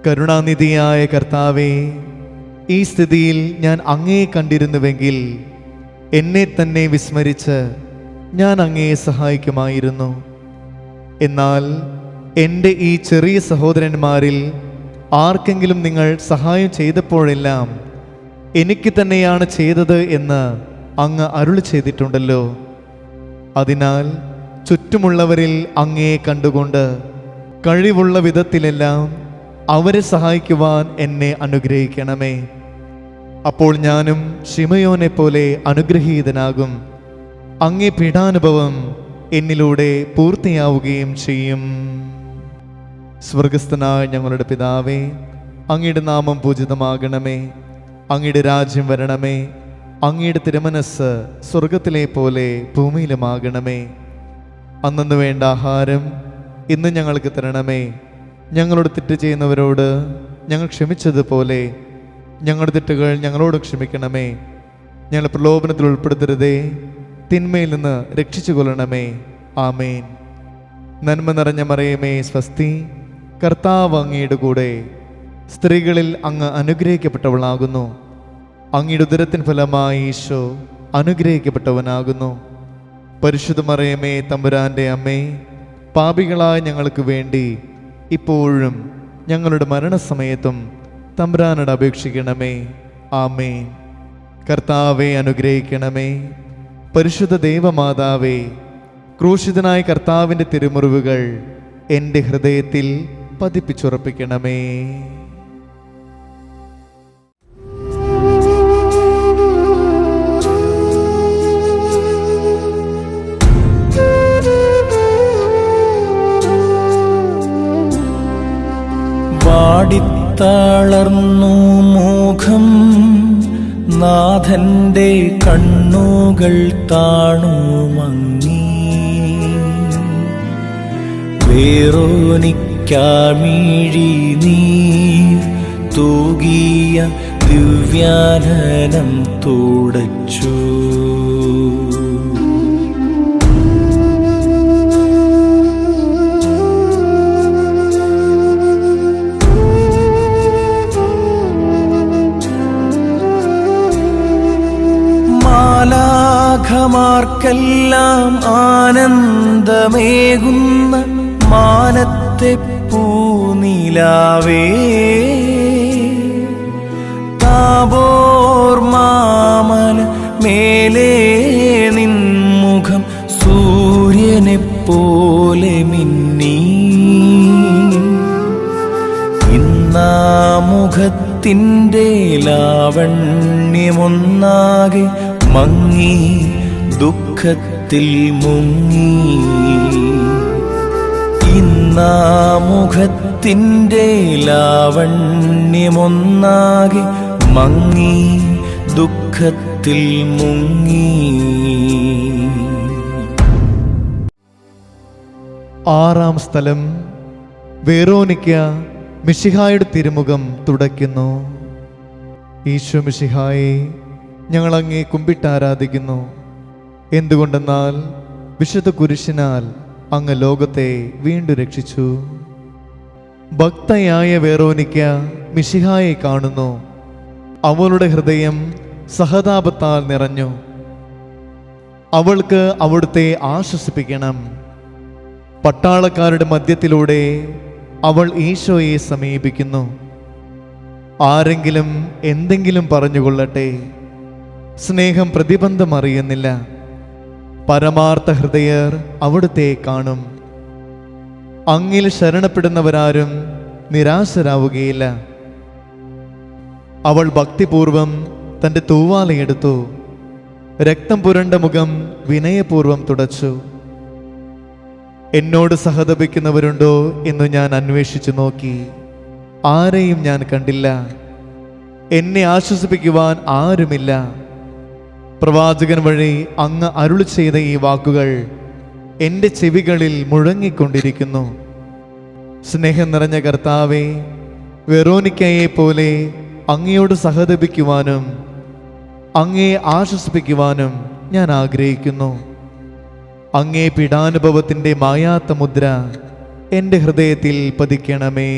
കരുണാനിധിയായ കർത്താവേ, ഈ സ്ഥിതിയിൽ ഞാൻ അങ്ങയെ കണ്ടിരുന്നുവെങ്കിൽ എന്നെ തന്നെ വിസ്മരിച്ച് ഞാൻ അങ്ങയെ സഹായിക്കുമായിരുന്നു. എന്നാൽ എൻ്റെ ഈ ചെറിയ സഹോദരന്മാരിൽ ആർക്കെങ്കിലും നിങ്ങൾ സഹായം ചെയ്തപ്പോഴെല്ലാം എനിക്ക് തന്നെയാണ് ചെയ്തത് എന്ന് അങ്ങ് അരുളി ചെയ്തിട്ടുണ്ടല്ലോ. അതിനാൽ ചുറ്റുമുള്ളവരിൽ അങ്ങയെ കണ്ടുകൊണ്ട് കഴിവുള്ള വിധത്തിലെല്ലാം അവരെ സഹായിക്കുവാൻ എന്നെ അനുഗ്രഹിക്കണമേ. അപ്പോൾ ഞാനും ശിമയോനെ പോലെ അനുഗ്രഹീതനാകും. അങ്ങേ പീഡാനുഭവം എന്നിലൂടെ പൂർത്തിയാവുകയും ചെയ്യും. സ്വർഗസ്ഥനായ ഞങ്ങളുടെ പിതാവേ, അങ്ങയുടെ നാമം പൂജിതമാകണമേ. അങ്ങയുടെ രാജ്യം വരണമേ. അങ്ങയുടെ തിരുമനസ്സ് സ്വർഗത്തിലെ പോലെ ഭൂമിയിലുമാകണമേ. അന്നു വേണ്ട ആഹാരം ഇന്ന് ഞങ്ങൾക്ക് തരണമേ. ഞങ്ങളോട് തെറ്റ് ചെയ്യുന്നവരോട് ഞങ്ങൾ ക്ഷമിച്ചതുപോലെ ഞങ്ങളുടെ തെറ്റുകൾ ഞങ്ങളോട് ക്ഷമിക്കണമേ. ഞങ്ങൾ പ്രലോഭനത്തിൽ ഉൾപ്പെടുത്തരുതേ, തിന്മയിൽ നിന്ന് രക്ഷിച്ചു കൊള്ളണമേ. ആമേൻ. നന്മ നിറഞ്ഞ മറിയമേ, സ്വസ്തി, കർത്താവ് അങ്ങയുടെ കൂടെ. സ്ത്രീകളിൽ അങ്ങ് അനുഗ്രഹിക്കപ്പെട്ടവളാകുന്നു. അങ്ങയുടെ ഉദരത്തിൻ ഫലമായി ഈശോ അനുഗ്രഹിക്കപ്പെട്ടവനാകുന്നു. പരിശുദ്ധ മറിയമേ, തമ്പുരാൻ്റെ അമ്മേ, പാപികളായ ഞങ്ങൾക്ക് വേണ്ടി ഇപ്പോഴും ഞങ്ങളുടെ മരണസമയത്തും തമ്പുരാനോട് അപേക്ഷിക്കണമേ. ആമേൻ. കർത്താവെ അനുഗ്രഹിക്കണമേ. പരിശുദ്ധ ദൈവമാതാവേ, ക്രൂശിതനായ കർത്താവിൻ്റെ തിരുമുറിവുകൾ എൻ്റെ ഹൃദയത്തിൽ പതിപ്പിച്ചുറപ്പിക്കണമേ. വാടിത്തളർന്നു മുഖം, നാഥന്റെ കണ്ണുകൾ താണു മങ്ങി. വേറോനിക്കാമിഴി നീർ തൂകിയ ദിവ്യാനനം തുടച്ചു. മാലാഖമാർക്കെല്ലാം ആനന്ദമേകുന്ന മാനത്തെ പൂനിലാവേ, താബോർ മാമല മേലേ നിൻമുഖം സൂര്യനെ പോലെ മിന്നി. ഇന്നാ മുഖത്തിൻ്റെ ലാവണ്യമൊന്നാകെ മങ്ങി, ദുഃഖത്തിൽ മുങ്ങി. ഇന്നാ മുഖത്തിൻ്റെ ലാവണ്യമൊന്നാകെ മങ്ങി, ദുഃഖത്തിൽ മുങ്ങി. ആറാം സ്ഥലം. വേറോനിക്ക മിശിഹായുടെ തിരുമുഖം തുടയ്ക്കുന്നു. ഈശോ മിശിഹായെ, ഞങ്ങൾ അങ്ങേ കുമ്പിട്ടാരാധിക്കുന്നു. എന്തുകൊണ്ടെന്നാൽ വിശുദ്ധ കുരിശിനാൽ അങ്ങ് ലോകത്തെ വീണ്ടും രക്ഷിച്ചു. ഭക്തയായ വേറോനിക്ക മിശിഹായെ കാണുന്നു. അവളുടെ ഹൃദയം സഹതാപത്താൽ നിറഞ്ഞു. അവൾക്ക് അവിടുത്തെ ആശ്വസിപ്പിക്കണം. പട്ടാളക്കാരുടെ മധ്യത്തിലൂടെ അവൾ ഈശോയെ സമീപിക്കുന്നു. ആരെങ്കിലും എന്തെങ്കിലും പറഞ്ഞുകൊള്ളട്ടെ, സ്നേഹം പ്രതിബന്ധം അറിയുന്നില്ല. പരമാർത്ഥ ഹൃദയർ അവിടുത്തെ കാണും. അങ്ങിൽ ശരണപ്പെടുന്നവരാരും നിരാശരാവുകയില്ല. അവൾ ഭക്തിപൂർവം തൻ്റെ തൂവാലയെടുത്തു. രക്തം പുരണ്ട മുഖം വിനയപൂർവം തുടച്ചു. എന്നോട് സഹതപിക്കുന്നവരുണ്ടോ എന്ന് ഞാൻ അന്വേഷിച്ചു നോക്കി. ആരെയും ഞാൻ കണ്ടില്ല. എന്നെ ആശ്വസിപ്പിക്കുവാൻ ആരുമില്ല. പ്രവാചകൻ വഴി അങ്ങ് അരുളി ചെയ്ത ഈ വാക്കുകൾ എൻ്റെ ചെവികളിൽ മുഴങ്ങിക്കൊണ്ടിരിക്കുന്നു. സ്നേഹം നിറഞ്ഞ കർത്താവേ, വെറോനിക്കയെ പോലെ അങ്ങയോട് സഹതപിക്കുവാനും അങ്ങയെ ആശ്വസിപ്പിക്കുവാനും ഞാൻ ആഗ്രഹിക്കുന്നു. അങ്ങേ പീഡാനുഭവത്തിൻ്റെ മായാത്ത മുദ്ര എൻ്റെ ഹൃദയത്തിൽ പതിക്കണമേ.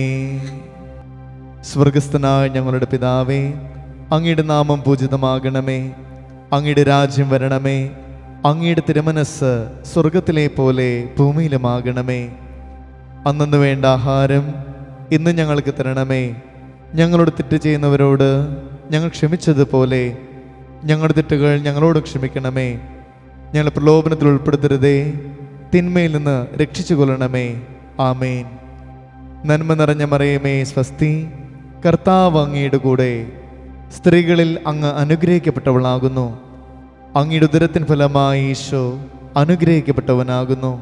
സ്വർഗസ്ഥനായ ഞങ്ങളുടെ പിതാവേ, അങ്ങയുടെ നാമം പൂജിതമാകണമേ. അങ്ങയുടെ രാജ്യം വരണമേ. അങ്ങയുടെ തിരുമനസ്സ് സ്വർഗത്തിലെ പോലെ ഭൂമിയിലുമാകണമേ. അന്നു വേണ്ട ആഹാരം ഇന്ന് ഞങ്ങൾക്ക് തരണമേ. ഞങ്ങളോട് തെറ്റ് ചെയ്യുന്നവരോട് ഞങ്ങൾ ക്ഷമിച്ചതുപോലെ ഞങ്ങളുടെ തെറ്റുകൾ ഞങ്ങളോട് ക്ഷമിക്കണമേ. ഞങ്ങൾ പ്രലോഭനത്തിൽ ഉൾപ്പെടുത്തരുതേ, തിന്മയിൽ നിന്ന് രക്ഷിച്ചു കൊള്ളണമേ. ആമേൻ. നന്മ നിറഞ്ഞ മറിയമേ, സ്വസ്തി, കർത്താവ് അങ്ങയുടെ കൂടെ. സ്ത്രീകളിൽ അങ്ങ് അനുഗ്രഹിക്കപ്പെട്ടവളാകുന്നു. അങ്ങയുടെ ഉദരത്തിൻ ഫലമായി ഈശോ അനുഗ്രഹിക്കപ്പെട്ടവനാകുന്നു.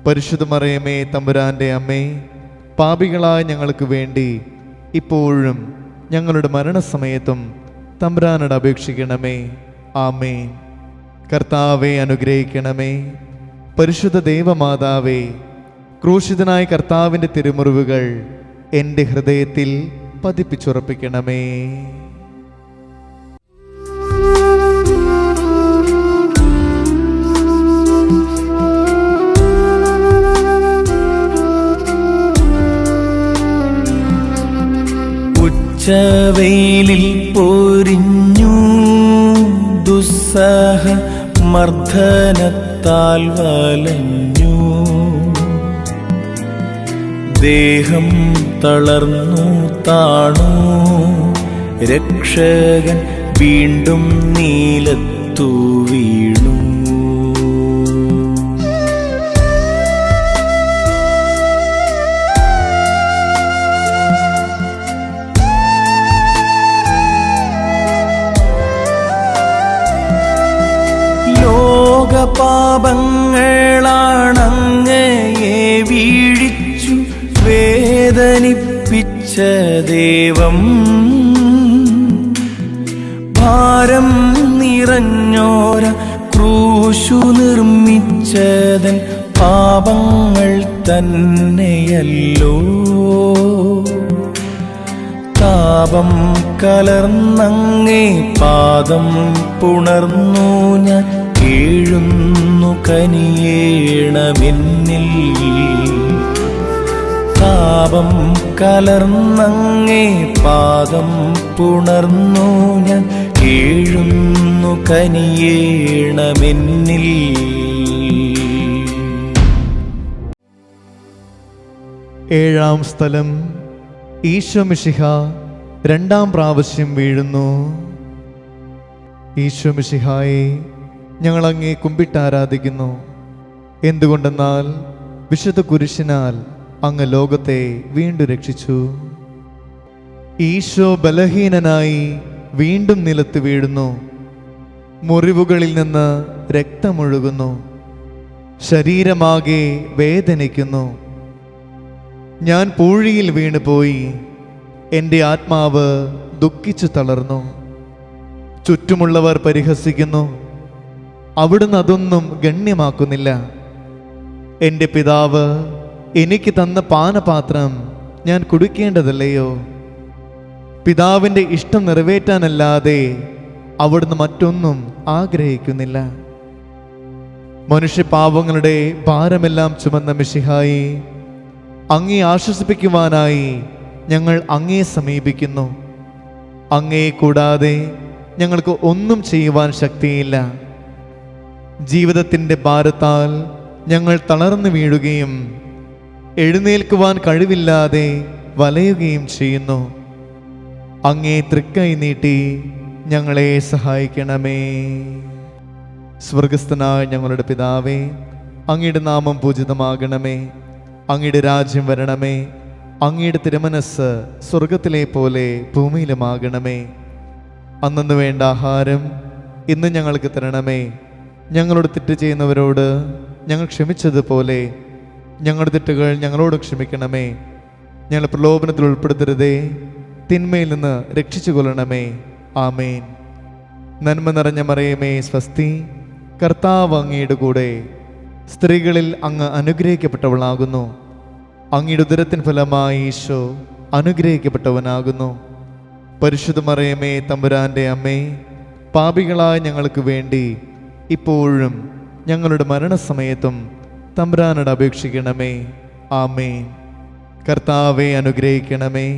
പരിശുദ്ധ മറിയമേ, തമ്പുരാൻ്റെ അമ്മേ, പാപികളായ ഞങ്ങൾക്ക് വേണ്ടി ഇപ്പോഴും ഞങ്ങളുടെ മരണസമയത്തും തമ്പുരാനോട് അപേക്ഷിക്കണമേ. ആമേൻ. കർത്താവെ അനുഗ്രഹിക്കണമേ. പരിശുദ്ധ ദൈവമാതാവേ, ക്രൂശിതനായ കർത്താവിൻ്റെ തിരുമുറിവുകൾ എൻ്റെ ഹൃദയത്തിൽ പതിപ്പിച്ചുറപ്പിക്കണമേ. ഉച്ചവെയിലിൽ പൊരിഞ്ഞു ദുസ്സഹ മർദ്ദനത്താൽ വലഞ്ഞു. ദേഹം തളർന്നു താണു, രക്ഷകൻ വീണ്ടും നീലത്തു വീണു. ലോകപാപങ്ങളാണങ്ങയെ വീഴിച്ചു വേദനിപ്പിച്ച ദൈവം. ഭാരം നിറഞ്ഞോര ക്രൂശു നിർമ്മിച്ചതൻ പാപങ്ങൾ തന്നെയല്ലോ. താപം കലർന്നങ്ങേ പാദം പുണർന്നു ഞാൻ കേഴുന്നു കനിയേണമെന്നിൽ. താപം കലർന്നങ്ങേ പാദം പുണർന്നു ഞാൻ കേഴുന്നു കനിയേണമെന്നിൽ. ഏഴാം സ്ഥലം. ഈശോ മിശിഹ രണ്ടാം പ്രാവശ്യം വീഴുന്നു. ഈശോ മിശിഹായെ, ഞങ്ങൾ അങ്ങേ കുമ്പിട്ടാരാധിക്കുന്നു. എന്തുകൊണ്ടെന്നാൽ വിശുദ്ധ കുരിശിനാൽ അങ്ങ് ലോകത്തെ വീണ്ടും രക്ഷിച്ചു. ഈശോ ബലഹീനനായി വീണ്ടും നിലത്ത് വീഴുന്നു. മുറിവുകളിൽ നിന്ന് രക്തമൊഴുകുന്നു. ശരീരമാകെ വേദനിക്കുന്നു. ഞാൻ പൂഴിയിൽ വീണുപോയി. എൻ്റെ ആത്മാവ് ദുഃഖിച്ചു തളർന്നു. ചുറ്റുമുള്ളവർ പരിഹസിക്കുന്നു. അവിടുന്ന് അതൊന്നും ഗണ്യമാക്കുന്നില്ല. എൻ്റെ പിതാവ് എനിക്ക് തന്ന പാനപാത്രം ഞാൻ കുടിക്കേണ്ടതല്ലയോ? പിതാവിൻ്റെ ഇഷ്ടം നിറവേറ്റാനല്ലാതെ അവിടുന്ന് മറ്റൊന്നും ആഗ്രഹിക്കുന്നില്ല. മനുഷ്യപാപങ്ങളുടെ ഭാരമെല്ലാം ചുമന്ന മിശിഹായി, അങ്ങേ ആശ്വസിപ്പിക്കുവാനായി ഞങ്ങൾ അങ്ങേ സമീപിക്കുന്നു. അങ്ങയെ കൂടാതെ ഞങ്ങൾക്ക് ഒന്നും ചെയ്യുവാൻ ശക്തിയില്ല. ജീവിതത്തിൻ്റെ ഭാരത്താൽ ഞങ്ങൾ തളർന്നു വീഴുകയും എഴുന്നേൽക്കുവാൻ കഴിവില്ലാതെ വലയുകയും ചെയ്യുന്നു. അങ്ങേ തൃക്കൈ നീട്ടി ഞങ്ങളെ സഹായിക്കണമേ. സ്വർഗസ്ഥനായ ഞങ്ങളുടെ പിതാവേ, അങ്ങയുടെ നാമം പൂജിതമാകണമേ. അങ്ങയുടെ രാജ്യം വരണമേ. അങ്ങയുടെ തിരുമനസ്സ് സ്വർഗത്തിലെ പോലെ ഭൂമിയിലുമാകണമേ. അന്നു വേണ്ട ആഹാരം ഇന്ന് ഞങ്ങൾക്ക് തരണമേ. ഞങ്ങളോട് തെറ്റ് ചെയ്യുന്നവരോട് ഞങ്ങൾ ക്ഷമിച്ചതുപോലെ ഞങ്ങളുടെ തെറ്റുകൾ ഞങ്ങളോട് ക്ഷമിക്കണമേ. ഞങ്ങൾ പ്രലോഭനത്തിൽ ഉൾപ്പെടുത്തരുതേ, തിന്മയിൽ നിന്ന് രക്ഷിച്ചു കൊള്ളണമേ. ആമേൻ. നന്മ നിറഞ്ഞ മറിയമേ സ്വസ്തി, കർത്താവ് അങ്ങയുടെ കൂടെ, സ്ത്രീകളിൽ അങ്ങ് അനുഗ്രഹിക്കപ്പെട്ടവളാകുന്നു. അങ്ങയുടെ ഉദരത്തിൻ ഫലമായി ഈശോ അനുഗ്രഹിക്കപ്പെട്ടവനാകുന്നു. പരിശുദ്ധ മറിയമേ തമ്പുരാൻ്റെ അമ്മേ, പാപികളായ ഞങ്ങൾക്ക് വേണ്ടി ഇപ്പോഴും ഞങ്ങളുടെ മരണസമയത്തും തമ്പുരാനോട് അപേക്ഷിക്കണമേ. ആമേൻ. കർത്താവെ അനുഗ്രഹിക്കണമേ.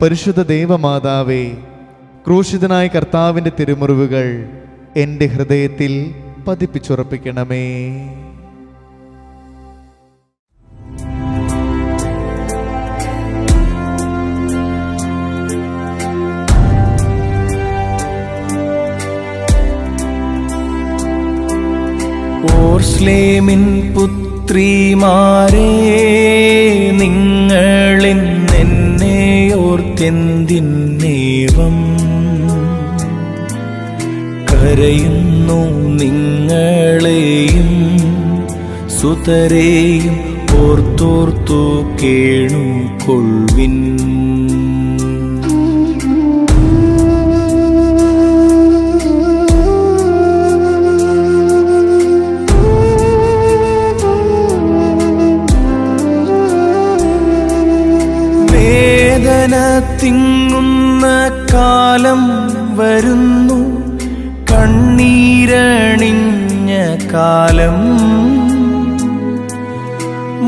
പരിശുദ്ധ ദൈവമാതാവേ, ക്രൂശിതനായ കർത്താവിൻ്റെ തിരുമുറിവുകൾ എൻ്റെ ഹൃദയത്തിൽ പതിപ്പിച്ചുറപ്പിക്കണമേ. ഓർസ്ലേമിൻ പുത്രിമാരേ, നിങ്ങളിന്നെന്നെ ഓർത്തെന്തിന്നേവം കരയുന്നു? നിങ്ങളെയും സുതരെയും ഓർത്തോർത്തു കേണുകൊള്ളുവിൻ. തിങ്ങുന്ന കാലം വരുന്നു, കണ്ണീരണിഞ്ഞ കാലം.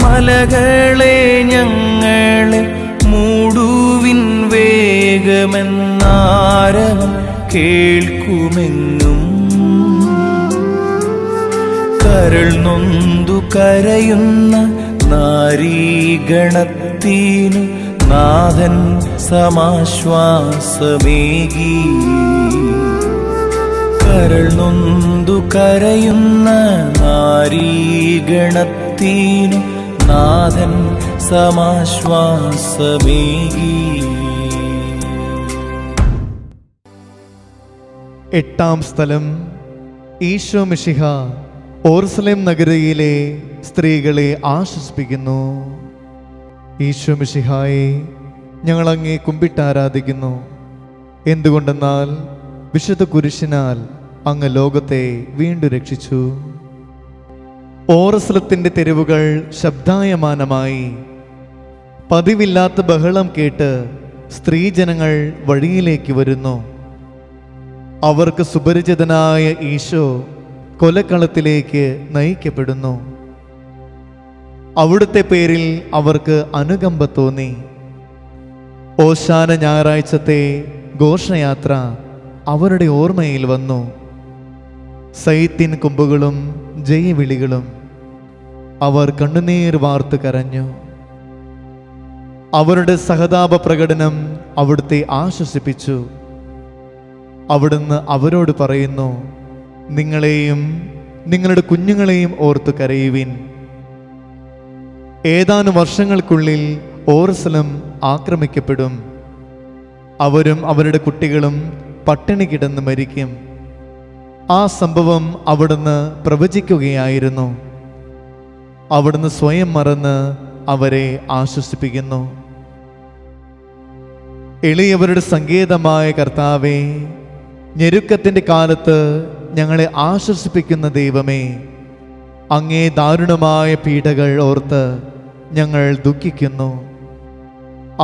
മലകളെ ഞങ്ങളെ മൂടുവിൻ വേഗ ജയമെന്നാരവം കേൾക്കുമെങ്ങും. കരൾ നൊന്തു കരയുന്ന നാരീഗണത്തിനു നാഥൻ സമാശ്വാസമേകി. കരൾ നൊന്തു കരയുന്ന നാരീഗണത്തിനു നാഥൻ സമാശ്വാസമേകി. എട്ടാം സ്ഥലം, ഈശോ മിശിഹ ഓർസലേം നഗരിയിലെ സ്ത്രീകളെ ആശ്വസിപ്പിക്കുന്നു. ഈശോ മിശിഹായെ, ഞങ്ങൾ അങ്ങേ കുമ്പിട്ട് ആരാധിക്കുന്നു. എന്തുകൊണ്ടെന്നാൽ വിശുദ്ധ കുരിശിനാൽ അങ്ങ് ലോകത്തെ വീണ്ടും രക്ഷിച്ചു. ഓർസലത്തിൻ്റെ തെരുവുകൾ ശബ്ദായമാനമായി. പതിവില്ലാത്ത ബഹളം കേട്ട് സ്ത്രീജനങ്ങൾ വഴിയിലേക്ക് വരുന്നു. അവർക്ക് സുപരിചിതനായ ഈശോ കൊലക്കളത്തിലേക്ക് നയിക്കപ്പെടുന്നു. അവിടുത്തെ പേരിൽ അവർക്ക് അനുകമ്പ തോന്നി. ഓശാന ഞായറാഴ്ചത്തെ ഘോഷയാത്ര അവരുടെ ഓർമ്മയിൽ വന്നു. സൈത്തിൻ കൊമ്പുകളും ജയവിളികളും. അവർ കണ്ണുനീർ വാർത്ത് കരഞ്ഞു. അവരുടെ സഹതാപ പ്രകടനം അവിടുത്തെ ആശ്വസിപ്പിച്ചു. അവിടുന്ന് അവരോട് പറയുന്നു, നിങ്ങളെയും നിങ്ങളുടെ കുഞ്ഞുങ്ങളെയും ഓർത്ത് കരയുവിൻ. ഏതാനും വർഷങ്ങൾക്കുള്ളിൽ ഓർസലം ആക്രമിക്കപ്പെടും. അവരും അവരുടെ കുട്ടികളും പട്ടിണി കിടന്ന് മരിക്കും. ആ സംഭവം അവിടുന്ന് പ്രവചിക്കുകയായിരുന്നു. അവിടുന്ന് സ്വയം മറന്ന് അവരെ ആശ്വസിപ്പിക്കുന്നു. എളിയവരുടെ സങ്കേതമായ കർത്താവേ, ഞെരുക്കത്തിൻ്റെ കാലത്ത് ഞങ്ങളെ ആശ്വസിപ്പിക്കുന്ന ദൈവമേ, അങ്ങേ ദാരുണമായ പീഡകൾ ഓർത്ത് ഞങ്ങൾ ദുഃഖിക്കുന്നു.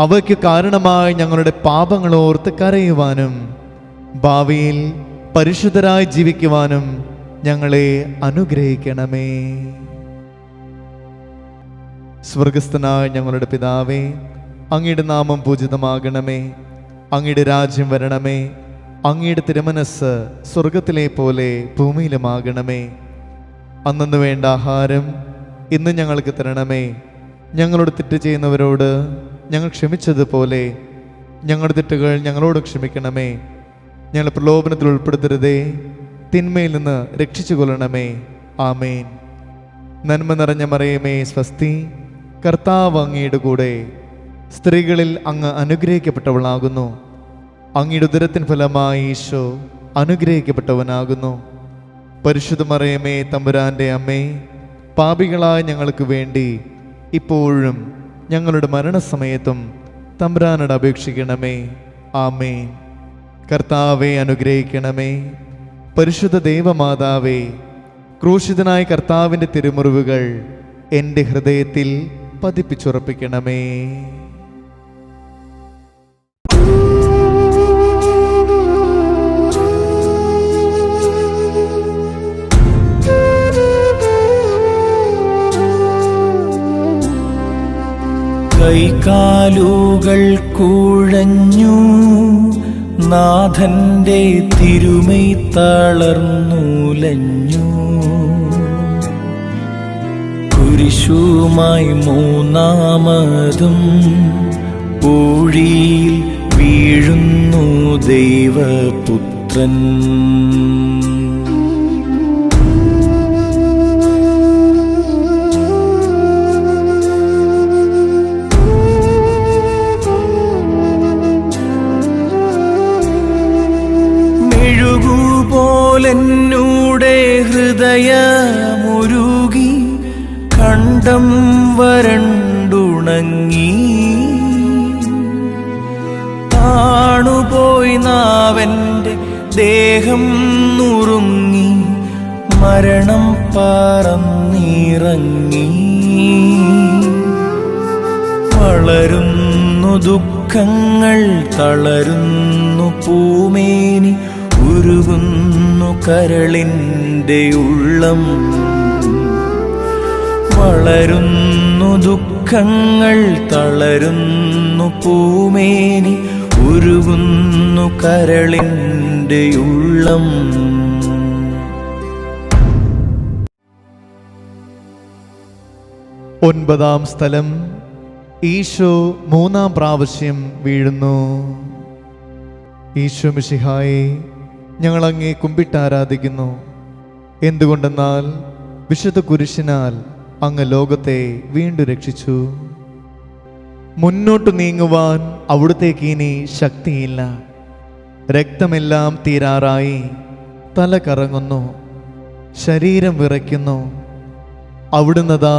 അവയ്ക്ക് കാരണമായി ഞങ്ങളുടെ പാപങ്ങൾ ഓർത്ത് കരയുവാനും ഭാവിയിൽ പരിശുദ്ധരായി ജീവിക്കുവാനും ഞങ്ങളെ അനുഗ്രഹിക്കണമേ. സ്വർഗസ്ഥനായ ഞങ്ങളുടെ പിതാവേ, അങ്ങയുടെ നാമം പൂജിതമാകണമേ. അങ്ങയുടെ രാജ്യം വരണമേ. അങ്ങയുടെ തിരുമനസ്സ് സ്വർഗത്തിലെ പോലെ ഭൂമിയിലുമാകണമേ. അന്നു വേണ്ട ആഹാരം ഇന്ന് ഞങ്ങൾക്ക് തരണമേ. ഞങ്ങളോട് തെറ്റ് ചെയ്യുന്നവരോട് ഞങ്ങൾ ക്ഷമിച്ചതുപോലെ ഞങ്ങളുടെ തെറ്റുകൾ ഞങ്ങളോട് ക്ഷമിക്കണമേ. ഞങ്ങൾ പ്രലോഭനത്തിൽ ഉൾപ്പെടുത്തരുതേ, തിന്മയിൽ നിന്ന് രക്ഷിച്ചു കൊള്ളണമേ. ആമേൻ. നന്മ നിറഞ്ഞ മറിയമേ സ്വസ്തി, കർത്താവ് അങ്ങയുടെ കൂടെ. സ്ത്രീകളിൽ അങ്ങ് അനുഗ്രഹിക്കപ്പെട്ടവളാകുന്നു. അങ്ങയുടെ ഉദരത്തിൻ ഫലമായി ഈശോ അനുഗ്രഹിക്കപ്പെട്ടവനാകുന്നു. പരിശുദ്ധ മറിയമേ തമ്പുരാൻ്റെ അമ്മേ, പാപികളായ ഞങ്ങൾക്ക് വേണ്ടി ഇപ്പോഴും ഞങ്ങളുടെ മരണസമയത്തും തമ്പുരാനോട് അപേക്ഷിക്കണമേ. ആമേൻ. കർത്താവെ അനുഗ്രഹിക്കണമേ. പരിശുദ്ധ ദൈവമാതാവേ, ക്രൂശിതനായ കർത്താവിൻ്റെ തിരുമുറിവുകൾ എൻ്റെ ഹൃദയത്തിൽ പതിപ്പിച്ചുറപ്പിക്കണമേ. കൈകാലുകൾ കുഴഞ്ഞു, നാഥന്റെ തിരുമൈ തളർന്നുലഞ്ഞു. കുരിശുമായി മൂന്നാമതും പൂഴിയിൽ വീഴുന്നു ദൈവപുത്രൻ. മെഴുകുപോലെന്നൂടെ ഹൃദയമുരുകി, കണ്ഠം വരണ്ടുണങ്ങി. താണുപോയി നാവന്റെ ദേഹം നുറുങ്ങി, മരണം പറന്നിറങ്ങി. വളരുന്നു ദുഃഖങ്ങൾ, തളരുന്നു പൂമേനി, ഉരുകുന്നു കരളിൻ്റെ ഉള്ളം. വളരുന്നു ദുഃഖങ്ങൾ, തളരുന്നു പൂമേനി, ഉരുകുന്നു കരളിൻ്റെ ഉള്ളം. ഒൻപതാം സ്ഥലം. ഈശോ മൂന്നാം പ്രാവശ്യം വീഴുന്നു. ഈശോ മിശിഹായെ, ഞങ്ങൾ അങ്ങേ കുമ്പിട്ടാരാധിക്കുന്നു. എന്തുകൊണ്ടെന്നാൽ വിശുദ്ധ കുരിശിനാൽ അങ്ങ് ലോകത്തെ വീണ്ടും രക്ഷിച്ചു. മുന്നോട്ട് നീങ്ങുവാൻ അവിടുത്തേക്ക് ഇനി ശക്തിയില്ല. രക്തമെല്ലാം തീരാറായി. തല കറങ്ങുന്നു, ശരീരം വിറയ്ക്കുന്നു. അവിടുന്നതാ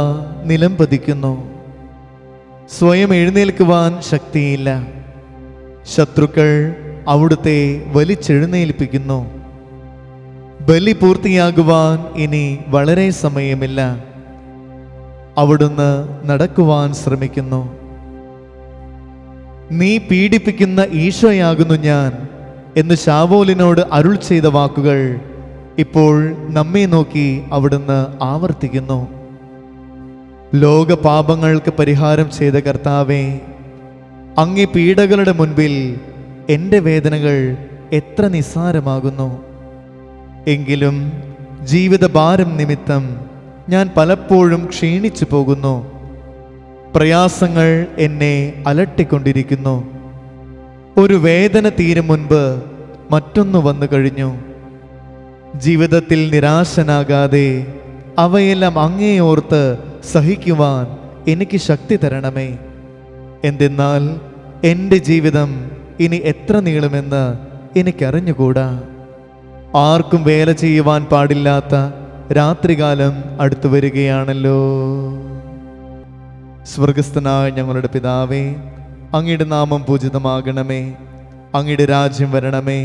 നിലം പതിക്കുന്നു. സ്വയം എഴുന്നേൽക്കുവാൻ ശക്തിയില്ല. ശത്രുക്കൾ അവിടുത്തെ വലിച്ചെഴുന്നേൽപ്പിക്കുന്നു. ബലി പൂർത്തിയാകുവാൻ ഇനി വളരെ സമയമില്ല. അവിടുന്ന് നടക്കുവാൻ ശ്രമിക്കുന്നു. നീ പീഡിപ്പിക്കുന്ന ഈശോയാകുന്നു ഞാൻ എന്ന് ശാവോലിനോട് അരുൾ ചെയ്ത വാക്കുകൾ ഇപ്പോൾ നമ്മെ നോക്കി അവിടുന്ന് ആവർത്തിക്കുന്നു. ലോക പാപങ്ങൾക്ക് പരിഹാരം ചെയ്ത കർത്താവേ, അങ്ങേ പീഡകളുടെ മുൻപിൽ എൻ്റെ വേദനകൾ എത്ര നിസ്സാരമാകുന്നു. എങ്കിലും ജീവിതഭാരം നിമിത്തം ഞാൻ പലപ്പോഴും ക്ഷീണിച്ചു പോകുന്നു. പ്രയാസങ്ങൾ എന്നെ അലട്ടിക്കൊണ്ടിരിക്കുന്നു. ഒരു വേദന തീരും മുൻപ് മറ്റൊന്ന് വന്നു കഴിഞ്ഞു. ജീവിതത്തിൽ നിരാശനാകാതെ അവയെല്ലാം അങ്ങേ ഓർത്ത് സഹിക്കുവാൻ എനിക്ക് ശക്തി തരണമേ. എന്തെന്നാൽ എൻ്റെ ജീവിതം ഇനി എത്ര നീളുമെന്ന് എനിക്കറിഞ്ഞുകൂടാ. ആർക്കും വേല ചെയ്യുവാൻ പാടില്ലാത്ത രാത്രികാലം അടുത്തു വരികയാണല്ലോ. സ്വർഗസ്ഥനായ ഞങ്ങളുടെ പിതാവേ, അങ്ങയുടെ നാമം പൂജിതമാകണമേ. അങ്ങയുടെ രാജ്യം വരണമേ.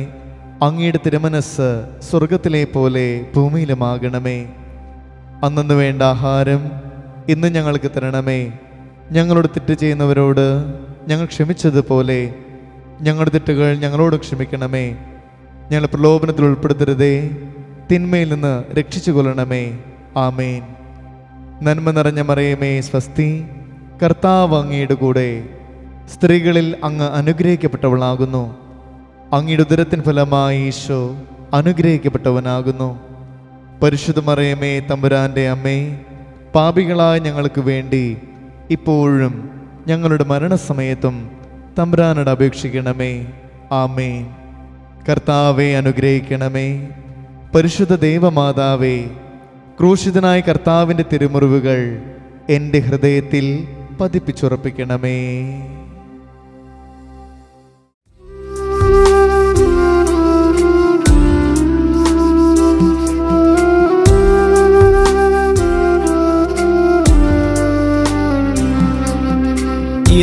അങ്ങയുടെ തിരുമനസ്സ് സ്വർഗത്തിലെ പോലെ ഭൂമിയിലുമാകണമേ. അന്നു വേണ്ട ആഹാരം ഇന്ന് ഞങ്ങൾക്ക് തരണമേ. ഞങ്ങളോട് തെറ്റ് ചെയ്യുന്നവരോട് ഞങ്ങൾ ക്ഷമിച്ചതുപോലെ ഞങ്ങളുടെ തെറ്റുകൾ ഞങ്ങളോട് ക്ഷമിക്കണമേ. ഞങ്ങൾ പ്രലോഭനത്തിൽ ഉൾപ്പെടുത്തരുതേ, തിന്മയിൽ നിന്ന് രക്ഷിച്ചു കൊള്ളണമേ. ആമേൻ. നന്മ നിറഞ്ഞ മറിയമേ സ്വസ്തി, കർത്താവ് അങ്ങയുടെ കൂടെ. സ്ത്രീകളിൽ അങ്ങ് അനുഗ്രഹിക്കപ്പെട്ടവളാകുന്നു. അങ്ങയുടെ ഉദരത്തിൻ ഫലമായി ഈശോ അനുഗ്രഹിക്കപ്പെട്ടവനാകുന്നു. പരിശുദ്ധ മറിയമേ തമ്പുരാൻ്റെ അമ്മേ, പാപികളായ ഞങ്ങൾക്ക് വേണ്ടി ഇപ്പോഴും ഞങ്ങളുടെ മരണസമയത്തും തമ്പുരാനോട് അപേക്ഷിക്കണമേ. ആമേൻ. കർത്താവെ അനുഗ്രഹിക്കണമേ. പരിശുദ്ധ ദൈവമാതാവേ, ക്രൂശിതനായ കർത്താവിൻ്റെ തിരുമുറിവുകൾ എൻ്റെ ഹൃദയത്തിൽ പതിപ്പിച്ചുറപ്പിക്കണമേ.